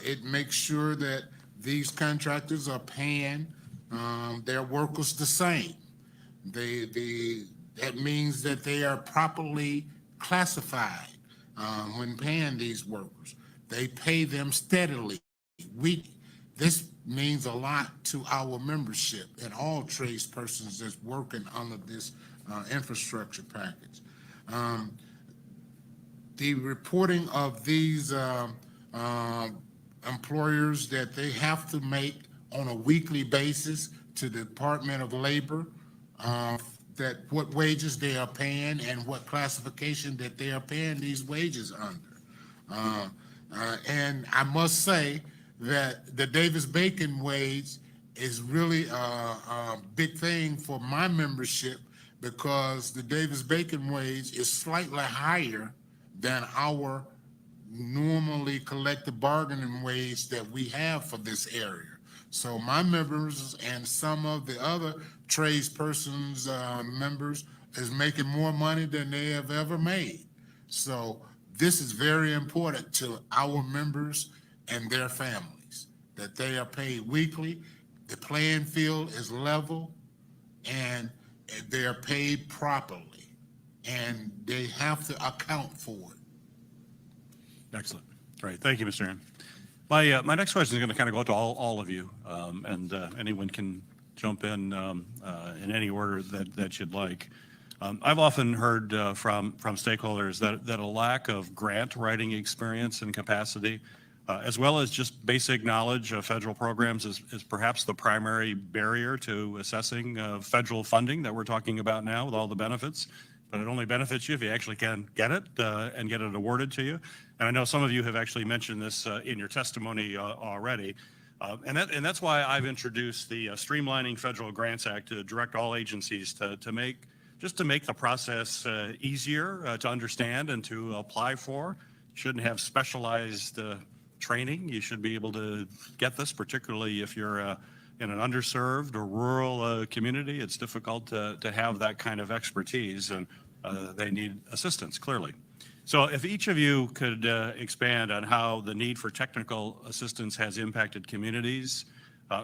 It makes sure that these contractors are paying their workers the same. That means that they are properly classified when paying these workers. They pay them steadily. This means a lot to our membership and all tradespersons that's working under this infrastructure package. The reporting of these employers that they have to make on a weekly basis to the Department of Labor, that what wages they are paying and what classification that they are paying these wages under. And I must say that the Davis-Bacon wage is really a big thing for my membership, because the Davis-Bacon wage is slightly higher than our normally collective bargaining wage that we have for this area. So my members and some of the other tradespersons members is making more money than they have ever made. So this is very important to our members and their families, that they are paid weekly, the playing field is level, and they are paid properly, and they have to account for it. Excellent. Great. Thank you, Mr. Aaron. My next question is going to kind of go to all of you, and anyone can jump in any order that you'd like. I've often heard from stakeholders that a lack of grant writing experience and capacity, as well as just basic knowledge of federal programs, is perhaps the primary barrier to assessing federal funding that we're talking about now with all the benefits. But it only benefits you if you actually can get it and get it awarded to you. And I know some of you have actually mentioned this in your testimony already. And that's why I've introduced the Streamlining Federal Grants Act to direct all agencies to just to make the process easier to understand and to apply for. You shouldn't have specialized training. You should be able to get this, particularly if you're in an underserved or rural community. It's difficult to have that kind of expertise, and they need assistance, clearly. So if each of you could expand on how the need for technical assistance has impacted communities,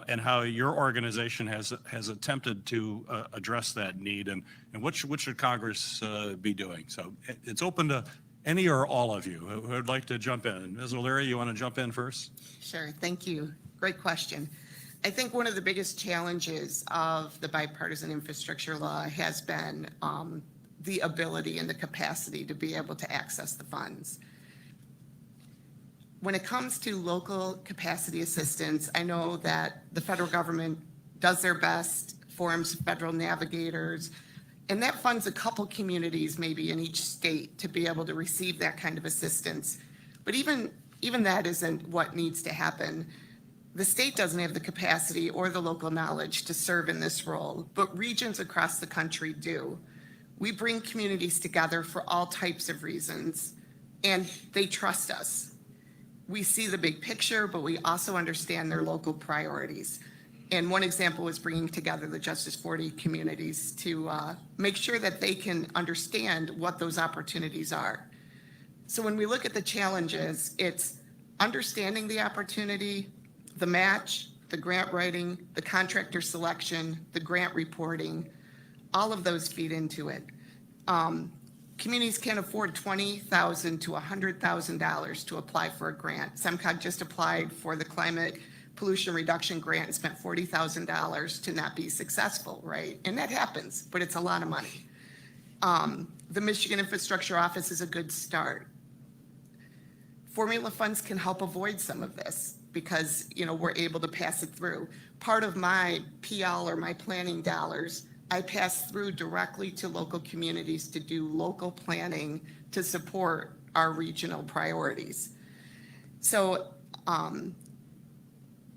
and how your organization has attempted to address that need, and what should Congress be doing? So it's open to any or all of you who would like to jump in. Ms. O'Leary, you want to jump in first? Sure, thank you. Great question. I think one of the biggest challenges of the bipartisan infrastructure law has been the ability and the capacity to be able to access the funds. When it comes to local capacity assistance, I know that the federal government does their best, forms federal navigators, and that funds a couple communities maybe in each state to be able to receive that kind of assistance. But even that isn't what needs to happen. The state doesn't have the capacity or the local knowledge to serve in this role, but regions across the country do. We bring communities together for all types of reasons, and they trust us. We see the big picture, but we also understand their local priorities. And one example is bringing together the Justice 40 communities to make sure that they can understand what those opportunities are. So when we look at the challenges, it's understanding the opportunity, the match, the grant writing, the contractor selection, the grant reporting, all of those feed into it. Communities can't afford $20,000 to $100,000 to apply for a grant. SEMCOG just applied for the climate pollution reduction grant and spent $40,000 to not be successful, right? And that happens, but it's a lot of money. The Michigan Infrastructure Office is a good start. Formula funds can help avoid some of this because, we're able to pass it through. Part of my PL or my planning dollars, I pass through directly to local communities to do local planning to support our regional priorities. So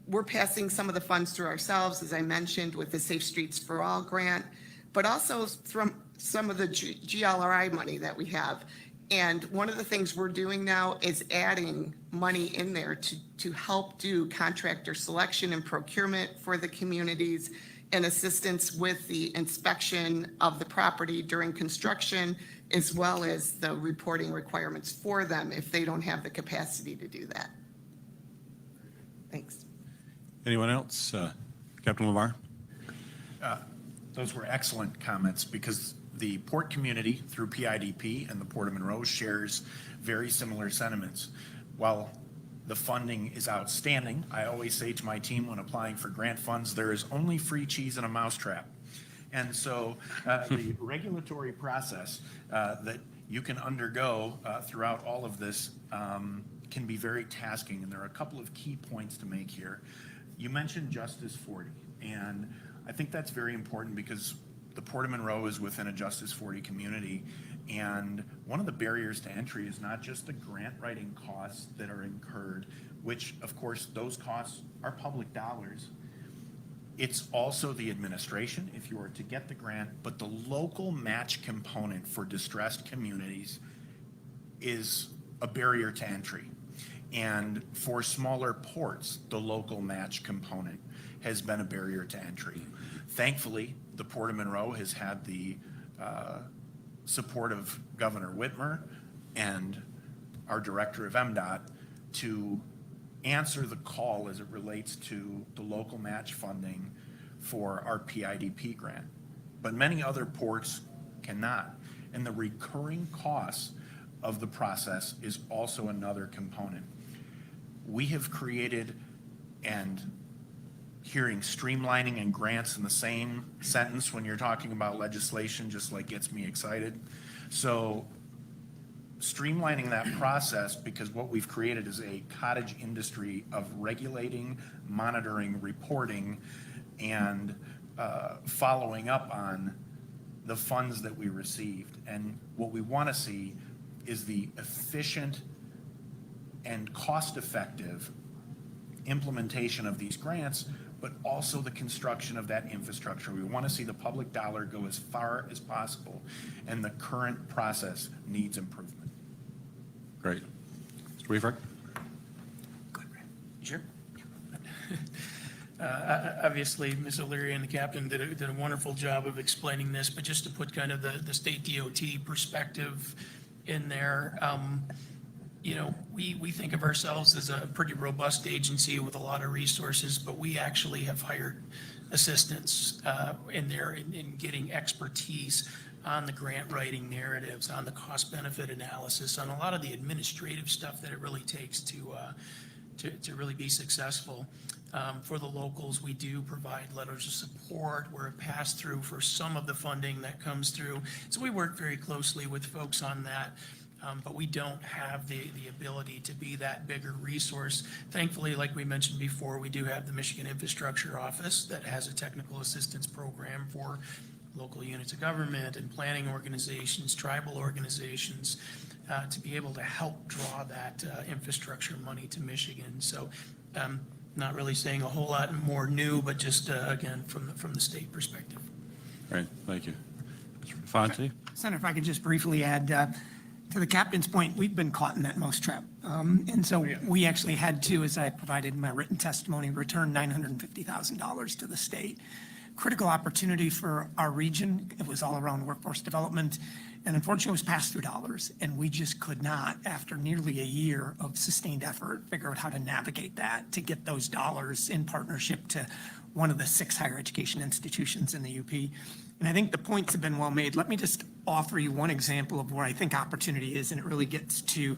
we're passing some of the funds through ourselves, as I mentioned, with the Safe Streets for All grant, but also from some of the GLRI money that we have. And one of the things we're doing now is adding money in there to help do contractor selection and procurement for the communities and assistance with the inspection of the property during construction, as well as the reporting requirements for them if they don't have the capacity to do that. Thanks. Anyone else? Captain LeVar? Those were excellent comments because the port community through PIDP and the Port of Monroe shares very similar sentiments. While the funding is outstanding, I always say to my team when applying for grant funds, there is only free cheese in a mousetrap. And so the regulatory process that you can undergo throughout all of this can be very tasking. And there are a couple of key points to make here. You mentioned Justice 40, and I think that's very important because the Port of Monroe is within a Justice 40 community, and one of the barriers to entry is not just the grant writing costs that are incurred, which of course those costs are public dollars. It's also the administration if you were to get the grant, but the local match component for distressed communities is a barrier to entry. And for smaller ports, the local match component has been a barrier to entry. Thankfully, the Port of Monroe has had the support of Governor Whitmer and our director of MDOT to answer the call as it relates to the local match funding for our PIDP grant. But many other ports cannot. And the recurring costs of the process is also another component. We have created, and hearing streamlining and grants in the same sentence when you're talking about legislation just like gets me excited. So streamlining that process, because what we've created is a cottage industry of regulating, monitoring, reporting, and following up on the funds that we received. And what we want to see is the efficient and cost-effective implementation of these grants, but also the construction of that infrastructure. We want to see the public dollar go as far as possible, and the current process needs improvement. Great. Mr. Weaver? Sure. Obviously, Ms. O'Leary and the captain did a wonderful job of explaining this, but just to put kind of the state DOT perspective in there, you know, we think of ourselves as a pretty robust agency with a lot of resources, but we actually have hired assistants in there in getting expertise on the grant writing narratives, on the cost benefit analysis, on a lot of the administrative stuff that it really takes to really be successful. For the locals, we do provide letters of support. We're a pass-through for some of the funding that comes through. So we work very closely with folks on that, but we don't have the ability to be that bigger resource. Thankfully, like we mentioned before, we do have the Michigan Infrastructure Office that has a technical assistance program for local units of government and planning organizations, tribal organizations, to be able to help draw that infrastructure money to Michigan. So not really saying a whole lot more new, but just, again, from the state perspective. Great, thank you. Mr. Fonte? Senator, if I could just briefly add, to the captain's point, we've been caught in that mousetrap. And so we actually had to, as I provided in my written testimony, return $950,000 to the state. Critical opportunity for our region. It was all around workforce development. And unfortunately, it was pass-through dollars. And we just could not, after nearly a year of sustained effort, figure out how to navigate that to get those dollars in partnership to one of the 6 higher education institutions in the UP. And I think the points have been well made. Let me just offer you one example of where I think opportunity is, and it really gets to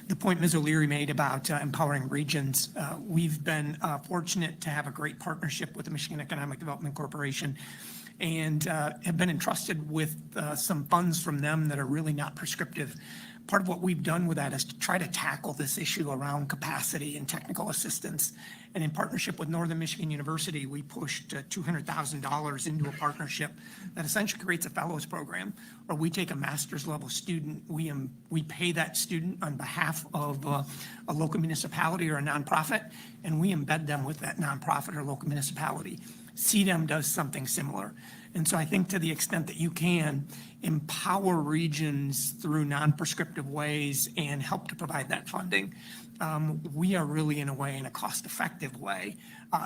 the point Ms. O'Leary made about empowering regions. We've been fortunate to have a great partnership with the Michigan Economic Development Corporation and have been entrusted with some funds from them that are really not prescriptive. Part of what we've done with that is to try to tackle this issue around capacity and technical assistance. And in partnership with Northern Michigan University, we pushed $200,000 into a partnership that essentially creates a fellows program, where we take a master's level student, we pay that student on behalf of a local municipality or a nonprofit, and we embed them with that nonprofit or local municipality. CDEM does something similar. And so I think to the extent that you can empower regions through non-prescriptive ways and help to provide that funding, we are really in a way, in a cost-effective way,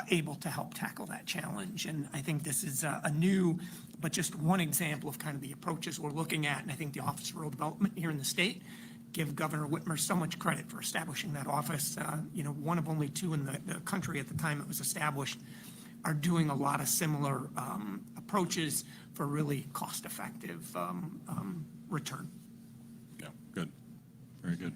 able to help tackle that challenge. And I think this is a new, but just one example of kind of the approaches we're looking at. And I think the Office of Rural Development here in the state, give Governor Whitmer so much credit for establishing that office. You know, one of only 2 in the country at the time it was established, are doing a lot of similar approaches for really cost-effective return. Yeah, good. Very good.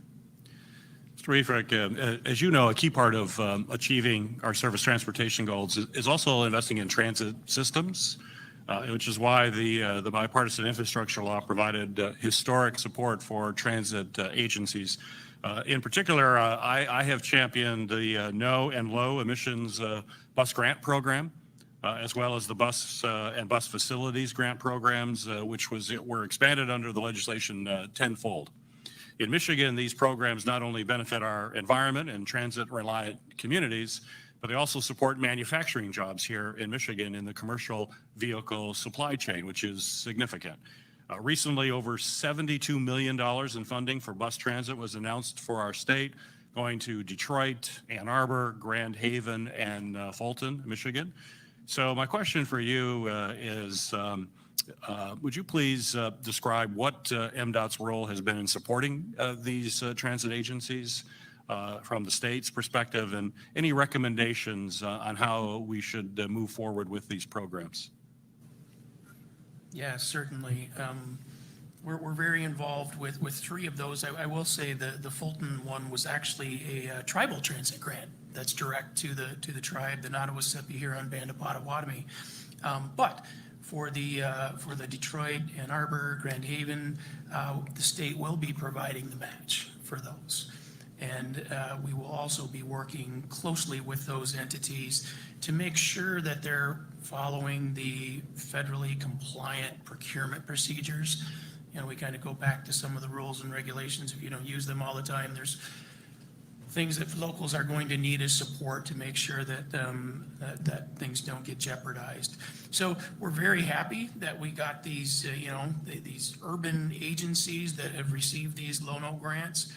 Mr. Riefrich, as you know, a key part of achieving our service transportation goals is also investing in transit systems, which is why the bipartisan infrastructure law provided historic support for transit agencies. In particular, I have championed the no and low emissions bus grant program, as well as the bus and bus facilities grant programs, which were expanded under the legislation tenfold. In Michigan, these programs not only benefit our environment and transit-reliant communities, but they also support manufacturing jobs here in Michigan in the commercial vehicle supply chain, which is significant. Recently, over $72 million in funding for bus transit was announced for our state, going to Detroit, Ann Arbor, Grand Haven, and Fulton, Michigan. So my question for you is, would you please describe what MDOT's role has been in supporting these transit agencies from the state's perspective, and any recommendations on how we should move forward with these programs? Yeah, certainly. We're very involved with 3 of those. I will say the Fulton one was actually a tribal transit grant that's direct to the tribe, the Nottawasapi Huron-Band of Potawatomi. But for the Detroit, Ann Arbor, Grand Haven, the state will be providing the match for those. And we will also be working closely with those entities to make sure that they're following the federally compliant procurement procedures. You know, we kind of go back to some of the rules and regulations. If you don't use them all the time, there's things that locals are going to need is support to make sure that, that things don't get jeopardized. So we're very happy that we got these, these urban agencies that have received these Lono grants.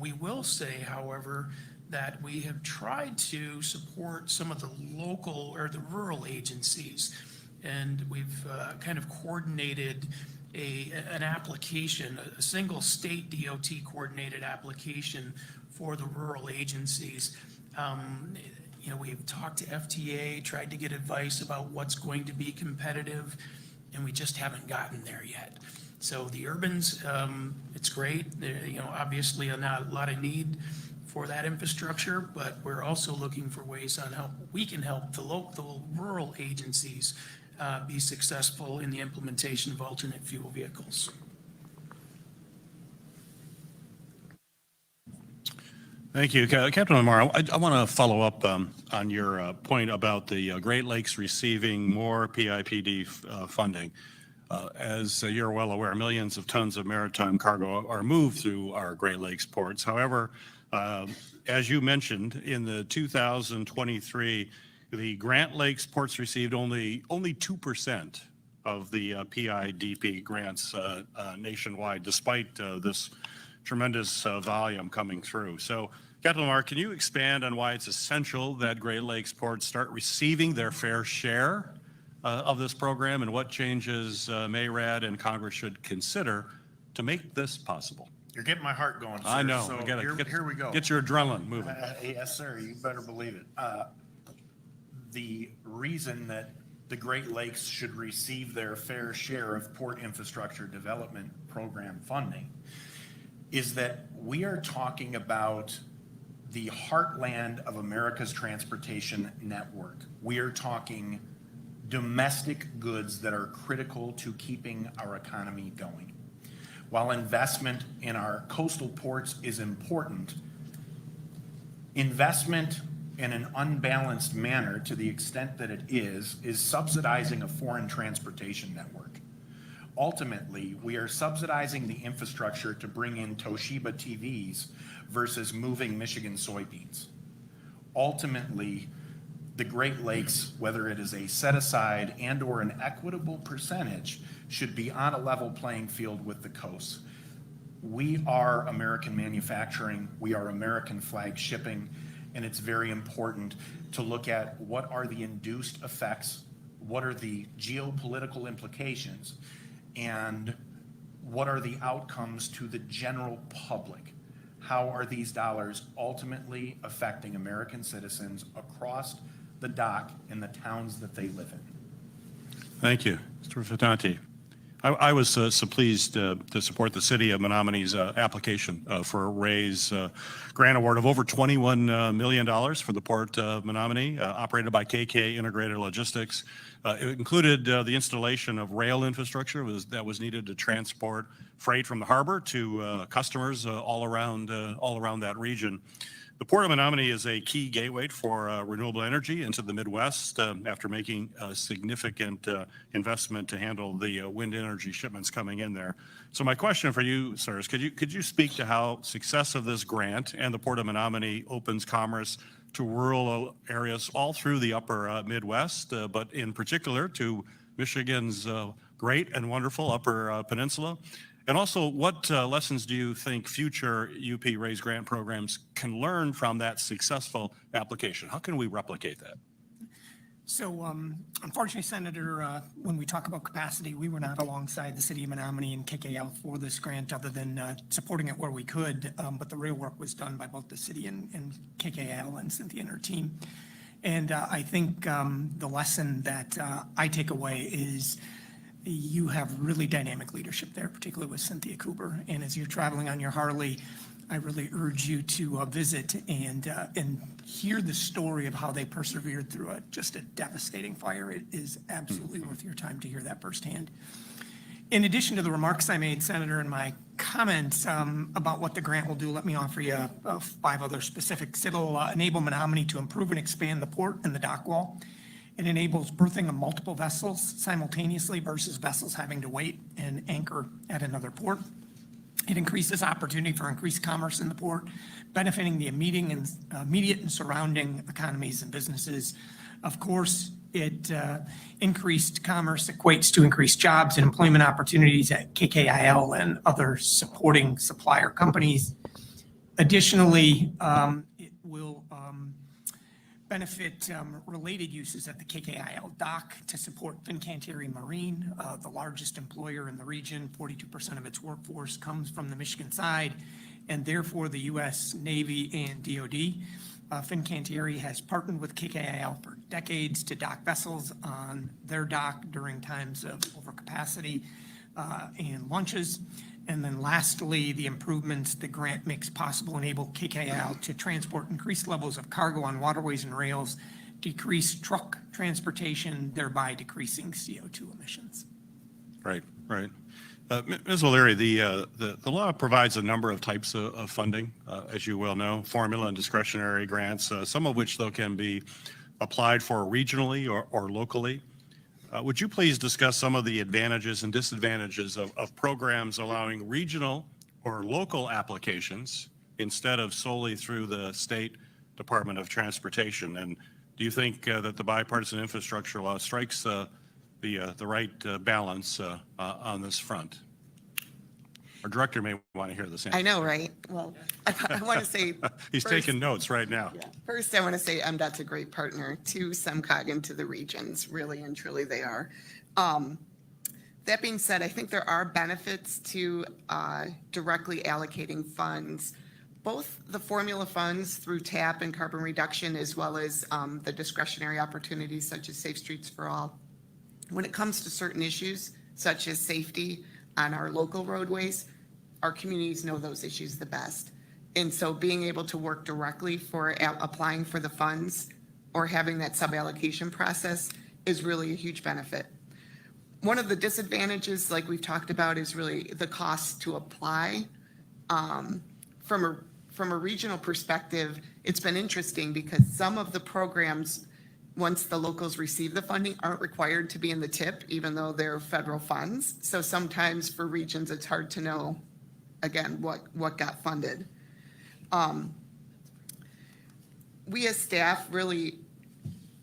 We will say, however, that we have tried to support some of the local or the rural agencies. And we've kind of coordinated an application, a single state DOT coordinated application for the rural agencies. We've talked to FTA, tried to get advice about what's going to be competitive, and we just haven't gotten there yet. So the urbans, it's great. Obviously not a lot of need for that infrastructure, but we're also looking for ways on how we can help the local rural agencies be successful in the implementation of alternate fuel vehicles. Thank you, Captain Lamar. I want to follow up on your point about the Great Lakes receiving more PIPD funding. As you're well aware, millions of tons of maritime cargo are moved through our Great Lakes ports. However, as you mentioned, in the 2023, the Grant Lakes ports received only 2% of the PIDP grants nationwide, despite this tremendous volume coming through. So, Captain Lamar, can you expand on why it's essential that Great Lakes ports start receiving their fair share of this program, and what changes MARAD and Congress should consider to make this possible? You're getting my heart going, sir. I know. So here we go. Get your adrenaline moving. Yes, sir. You better believe it. The reason that the Great Lakes should receive their fair share of Port Infrastructure Development Program funding is that we are talking about the heartland of America's transportation network. We are talking domestic goods that are critical to keeping our economy going. While investment in our coastal ports is important, investment in an unbalanced manner, to the extent that it is subsidizing a foreign transportation network. Ultimately, we are subsidizing the infrastructure to bring in Toshiba TVs versus moving Michigan soybeans. Ultimately, the Great Lakes, whether it is a set aside and or an equitable percentage, should be on a level playing field with the coast. We are American manufacturing, we are American flag shipping, and it's very important to look at what are the induced effects, what are the geopolitical implications, and what are the outcomes to the general public? How are these dollars ultimately affecting American citizens across the dock in the towns that they live in? Thank you, Mr. Fitanti. I was so pleased to support the City of Menominee's application for a raise grant award of over $21 million for the Port of Menominee, operated by KK Integrated Logistics. It included the installation of rail infrastructure that was needed to transport freight from the harbor to customers all around that region. The Port of Menominee is a key gateway for renewable energy into the Midwest after making a significant investment to handle the wind energy shipments coming in there. So my question for you, sir, is could you speak to how success of this grant and the Port of Menominee opens commerce to rural areas all through the upper Midwest, but in particular to Michigan's great and wonderful Upper Peninsula? And also, what lessons do you think future UP Raise Grant programs can learn from that successful application? How can we replicate that? So unfortunately, Senator, when we talk about capacity, we were not alongside the City of Menominee and KKL for this grant other than supporting it where we could. But the real work was done by both the city and KKL and Cynthia and her team. And I think the lesson that I take away is you have really dynamic leadership there, particularly with Cynthia Cooper. And as you're traveling on your Harley, I really urge you to visit and hear the story of how they persevered through just a devastating fire. It is absolutely worth your time to hear that firsthand. In addition to the remarks I made, Senator, in my comments about what the grant will do, let me offer you 5 other specifics. It'll enable Menominee to improve and expand the port and the dock wall. It enables berthing of multiple vessels simultaneously versus vessels having to wait and anchor at another port. It increases opportunity for increased commerce in the port, benefiting the immediate and surrounding economies and businesses. Of course, it increased commerce equates to increased jobs and employment opportunities at KKIL and other supporting supplier companies. Additionally, it will benefit related uses at the KKIL dock to support Fincantieri Marine, the largest employer in the region. 42% of its workforce comes from the Michigan side, and therefore the U.S. Navy and DoD. Fincantieri has partnered with KKIL for decades to dock vessels on their dock during times of overcapacity and launches. And then lastly, the improvements the grant makes possible enable KKIL to transport increased levels of cargo on waterways and rails, decrease truck transportation, thereby decreasing CO2 emissions. Right, right. Ms. O'Leary, the law provides a number of types of funding, as you well know, formula and discretionary grants, some of which, though, can be applied for regionally or locally. Would you please discuss some of the advantages and disadvantages of programs allowing regional or local applications instead of solely through the State Department of Transportation? And do you think that the bipartisan infrastructure law strikes the right balance on this front? Our director may want to hear this answer. I know, right? Well, I want to say. He's first- taking notes right now. Yeah. First, I want to say MDOT's a great partner to SEMCOG and to the regions, really and truly they are. That being said, I think there are benefits to directly allocating funds, both the formula funds through TAP and carbon reduction, as well as the discretionary opportunities such as Safe Streets for All. When it comes to certain issues, such as safety on our local roadways, our communities know those issues the best. And so being able to work directly for applying for the funds or having that sub-allocation process is really a huge benefit. One of the disadvantages, like we've talked about, is really the cost to apply. From a regional perspective, it's been interesting because some of the programs, once the locals receive the funding, aren't required to be in the TIP, even though they're federal funds. So sometimes for regions, it's hard to know, again, what got funded. We as staff really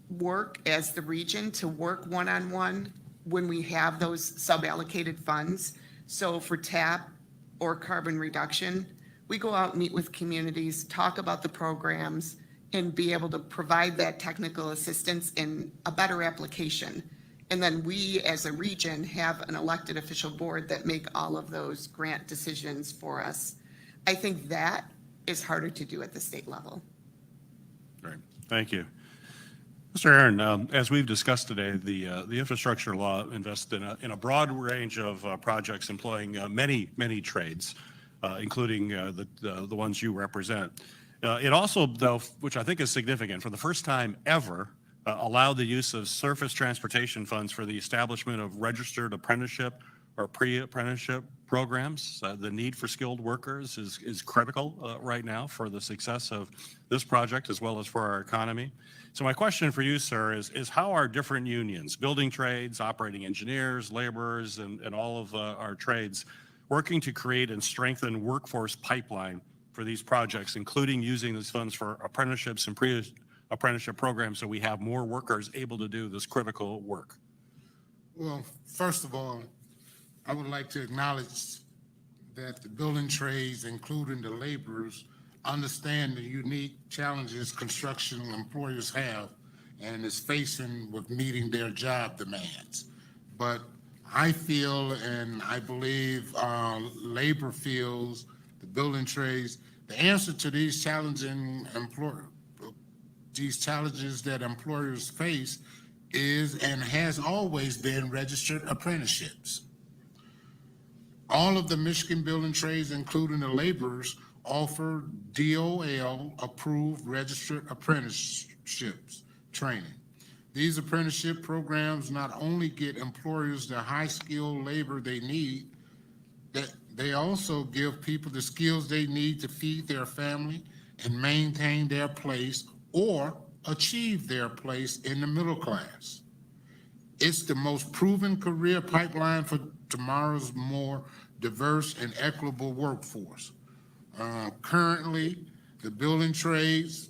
work as the region to work one-on-one when we have those sub-allocated funds. So for TAP or carbon reduction, we go out and meet with communities, talk about the programs, and be able to provide that technical assistance in a better application. And then we, as a region, have an elected official board that make all of those grant decisions for us. I think that is harder to do at the state level. Great, thank you. Mr. Aaron, as we've discussed today, the infrastructure law invests in a broad range of projects employing many trades, including the ones you represent. It also, though, which I think is significant, for the first time ever, allowed the use of surface transportation funds for the establishment of registered apprenticeship or pre-apprenticeship programs. The need for skilled workers is critical right now for the success of this project as well as for our economy. So my question for you, sir, is how are different unions, building trades, operating engineers, laborers, and all of our trades working to create and strengthen workforce pipeline for these projects, including using these funds for apprenticeships and pre-apprenticeship programs so we have more workers able to do this critical work? Well, first of all, I would like to acknowledge that the building trades, including the laborers, understand the unique challenges construction employers have and is facing with meeting their job demands. But I feel, and I believe labor feels, the building trades, the answer to these challenges that employers face is and has always been registered apprenticeships. All of the Michigan building trades, including the laborers, offer DOL-approved registered apprenticeships training. These apprenticeship programs not only get employers the high-skilled labor they need, that they also give people the skills they need to feed their family and maintain their place or achieve their place in the middle class. It's the most proven career pipeline for tomorrow's more diverse, and equitable workforce. Currently, the building trades,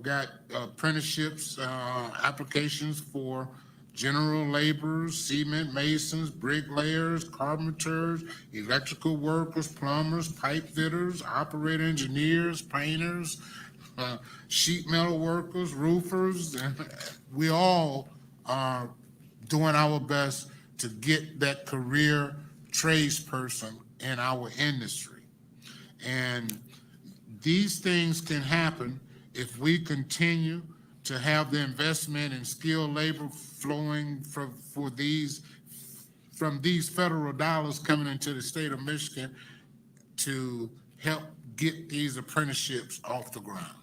got apprenticeships, applications for general laborers, cement masons, bricklayers, carpenters, electrical workers, plumbers, pipe fitters, operator engineers, painters, sheet metal workers, roofers. We all are doing our best to get that career tradesperson in our industry. And these things can happen if we continue to have the investment in skilled labor flowing from these federal dollars coming into the state of Michigan to help get these apprenticeships off the ground.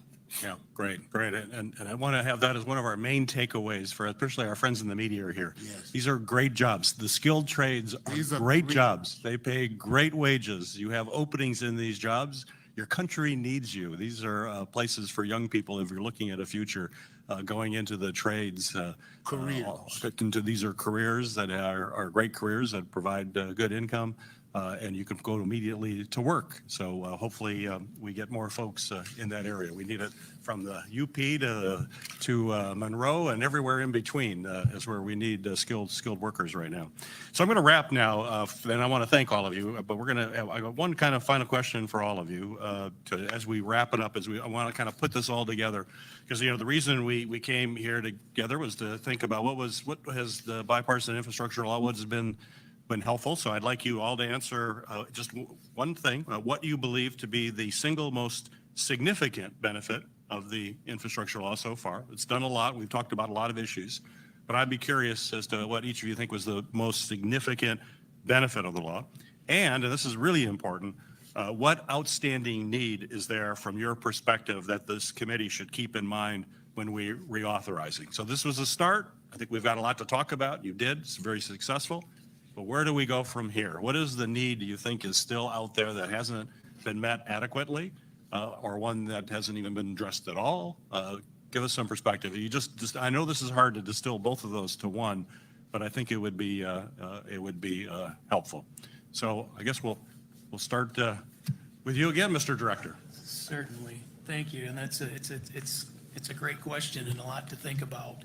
Yeah, great. And I want to have that as one of our main takeaways for especially our friends in the media are here. Yes. These are great jobs. The skilled trades These are are great great- jobs. They pay great wages. You have openings in these jobs. Your country needs you. These are places for young people if you're looking at a future going into the trades. Careers. These are careers that are great careers that provide good income. And you can go immediately to work. So hopefully we get more folks in that area. We need it from the UP to Monroe and everywhere in between is where we need skilled workers right now. So I'm going to wrap now, and I want to thank all of you. But I got one kind of final question for all of you as we wrap it up. I want to kind of put this all together because the reason we came here together was to think about what has the bipartisan infrastructure law, what has been helpful. So I'd like you all to answer just one thing, what you believe to be the single most significant benefit of the infrastructure law so far. It's done a lot. We've talked about a lot of issues, but I'd be curious as to what each of you think was the most significant benefit of the law. And this is really important, what outstanding need is there from your perspective that this committee should keep in mind when we're reauthorizing? So this was a start. I think we've got a lot to talk about. You did. It's very successful. But where do we go from here? What is the need you think is still out there that hasn't been met adequately, or one that hasn't even been addressed at all? Give us some perspective. You just I know this is hard to distill both of those to one, but I think it would be helpful. So I guess we'll start with you again, Mr. Director. Certainly. Thank you. And it's a great question and a lot to think about.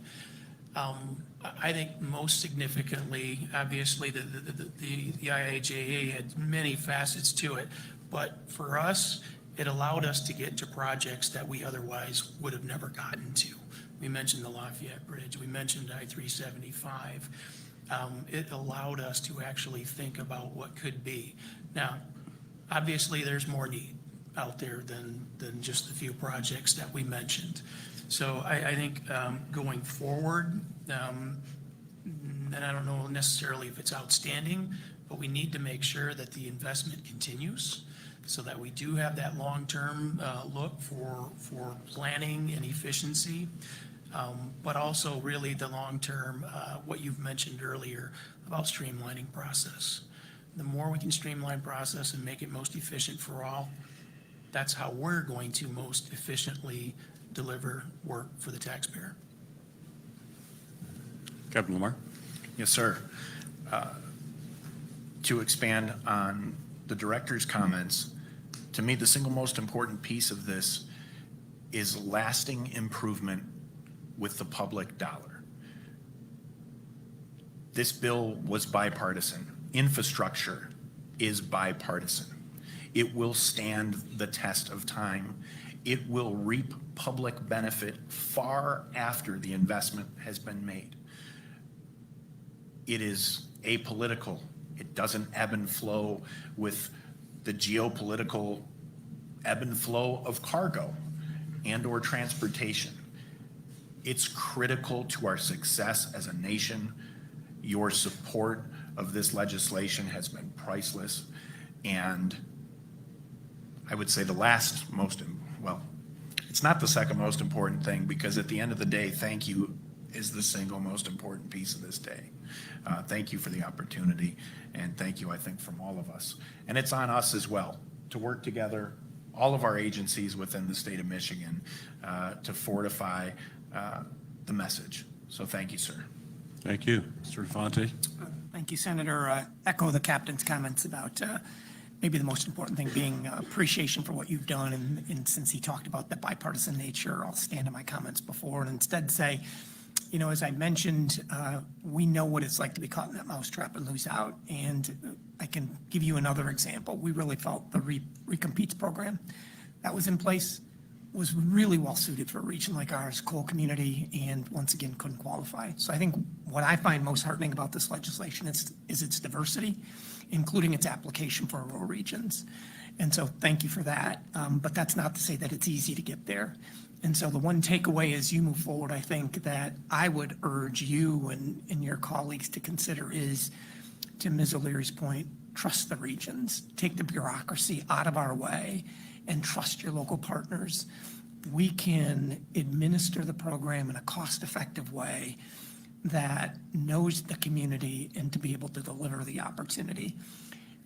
I think most significantly, obviously, the IIJA had many facets to it, but for us, it allowed us to get to projects that we otherwise would have never gotten to. We mentioned the Lafayette Bridge, we mentioned I-375. It allowed us to actually think about what could be. Now, obviously, there's more need out there than just the few projects that we mentioned. So I think going forward, and I don't know necessarily if it's outstanding, but we need to make sure that the investment continues so that we do have that long-term look for planning and efficiency, but also really the long-term, what you've mentioned earlier about streamlining process. The more we can streamline process and make it most efficient for all, that's how we're going to most efficiently deliver work for the taxpayer. Captain Lamar. Yes, sir. To expand on the director's comments, to me, the single most important piece of this is lasting improvement with the public dollar. This bill was bipartisan. Infrastructure is bipartisan. It will stand the test of time. It will reap public benefit far after the investment has been made. It is apolitical. It doesn't ebb and flow with the geopolitical ebb and flow of cargo and/or transportation. It's critical to our success as a nation. Your support of this legislation has been priceless. And I would say the last most, well, it's not the second most important thing, because at the end of the day, thank you is the single most important piece of this day. Thank you for the opportunity, and thank you, I think, from all of us. And it's on us as well to work together, all of our agencies within the state of Michigan, to fortify the message. So thank you, sir. Thank you. Mr. Fonte. Thank you, Senator. Echo the captain's comments about maybe the most important thing being appreciation for what you've done. And since he talked about the bipartisan nature, I'll stand to my comments before and instead say, you know, as I mentioned, we know what it's like to be caught in that mousetrap and lose out. And I can give you another example. We really felt the Recompetes program that was in place was really well suited for a region like ours, coal community, and once again, couldn't qualify. So I think what I find most heartening about this legislation is its diversity, including its application for rural regions. And so thank you for that. But that's not to say that it's easy to get there. And so the one takeaway as you move forward, I think that I would urge you and your colleagues to consider is, to Ms. O'Leary's point, trust the regions, take the bureaucracy out of our way, and trust your local partners. We can administer the program in a cost-effective way that knows the community and to be able to deliver the opportunity.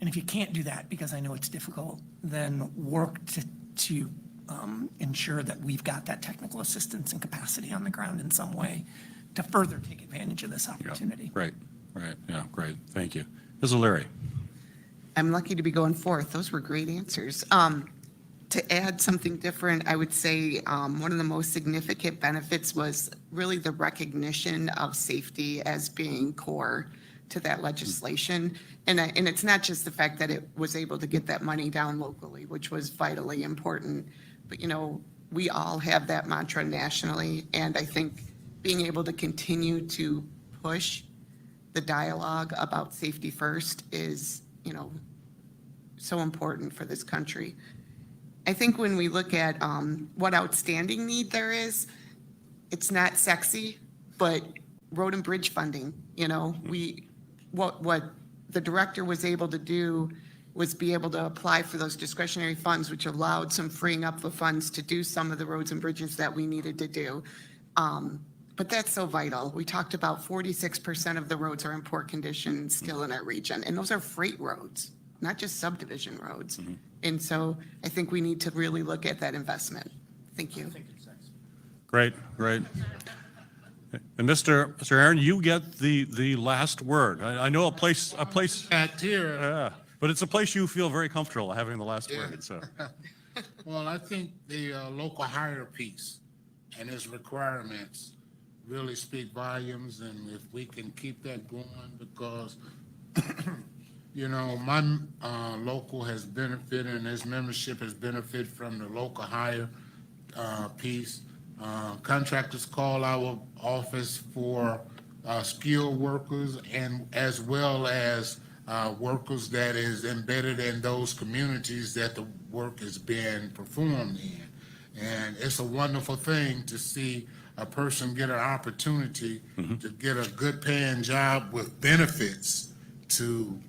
And if you can't do that, because I know it's difficult, then work to ensure that we've got that technical assistance and capacity on the ground in some way to further take advantage of this opportunity. Right, yeah, great, thank you. Ms. O'Leary. I'm lucky to be going fourth. Those were great answers. To add something different, I would say one of the most significant benefits was really the recognition of safety as being core to that legislation. And it's not just the fact that it was able to get that money down locally, which was vitally important, but you know, we all have that mantra nationally. And I think being able to continue to push the dialogue about safety first is, you know, so important for this country. I think when we look at what outstanding need there is, it's not sexy, but road and bridge funding, you know, what the director was able to do was be able to apply for those discretionary funds, which allowed some freeing up the funds to do some of the roads and bridges that we needed to do. But that's so vital. We talked about 46% of the roads are in poor condition still in our region, and those are freight roads, not just subdivision roads. And so I think we need to really look at that investment. Thank you. Great. And Mr. Aaron, you get the last word. I know a place, Act here. but it's a place you feel very comfortable having the last word, so. Well, I think the local hire piece and its requirements really speak volumes, and if we can keep that going, because you know, my local has benefited, and its membership has benefited from the local hire piece. Contractors call our office for skilled workers, and as well as workers that is embedded in those communities that the work is being performed in. And it's a wonderful thing to see a person get an opportunity to get a good paying job with benefits to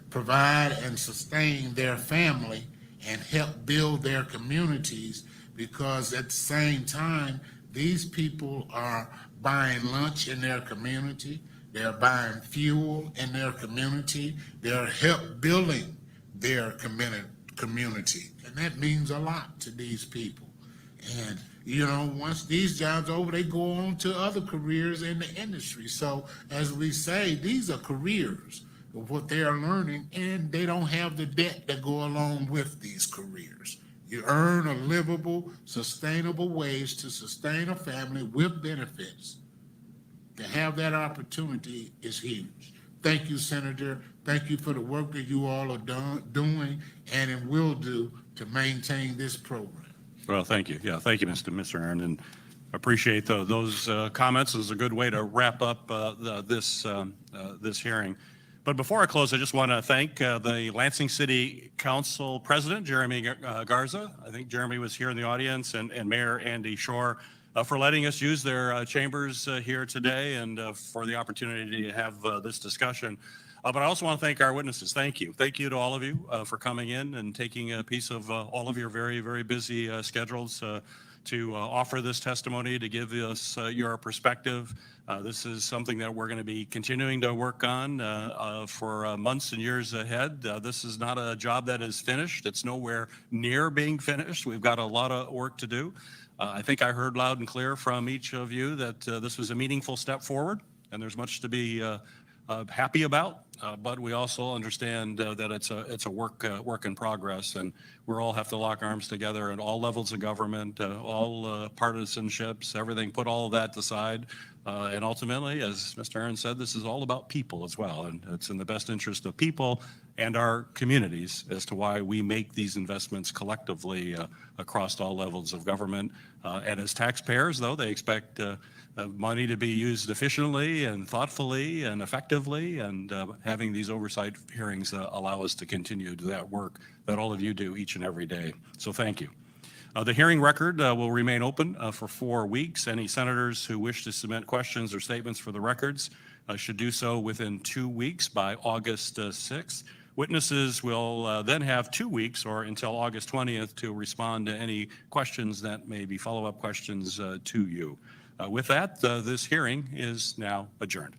provide and sustain their family and help build their communities, because at the same time, these people are buying lunch in their community, they're buying fuel in their community, they're help building their community. And that means a lot to these people. And, you know, once these jobs are over, they go on to other careers in the industry. So as we say, these are careers of what they are learning, and they don't have the debt that go along with these careers. You earn a livable, sustainable wage to sustain a family with benefits. To have that opportunity is huge. Thank you, Senator. Thank you for the work that you all are doing and will do to maintain this program. Well, thank you. Yeah, thank you, Mr. Aaron, and appreciate those comments. It was a good way to wrap up this hearing. But before I close, I just want to thank the Lansing City Council President, Jeremy Garza. I think Jeremy was here in the audience, and Mayor Andy Shore for letting us use their chambers here today, and for the opportunity to have this discussion. But I also want to thank our witnesses. Thank you. Thank you to all of you for coming in and taking a piece of all of your very, very busy schedules to offer this testimony, to give us your perspective. This is something that we're going to be continuing to work on for months and years ahead. This is not a job that is finished. It's nowhere near being finished. We've got a lot of work to do. I think I heard loud and clear from each of you that this was a meaningful step forward, and there's much to be happy about, but we also understand that it's a work in progress, and we'll all have to lock arms together at all levels of government, all partisanships, everything, put all of that aside. And ultimately, as Mr. Aaron said, this is all about people as well, and it's in the best interest of people and our communities as to why we make these investments collectively across all levels of government. And as taxpayers, though, they expect money to be used efficiently and thoughtfully and effectively, and having these oversight hearings allow us to continue to do that work that all of you do each and every day. So thank you. The hearing record will remain open for 4 weeks. Any senators who wish to submit questions or statements for the records should do so within 2 weeks by August 6th. Witnesses will then have 2 weeks or until August 20th to respond to any questions that may be follow-up questions to you. With that, this hearing is now adjourned.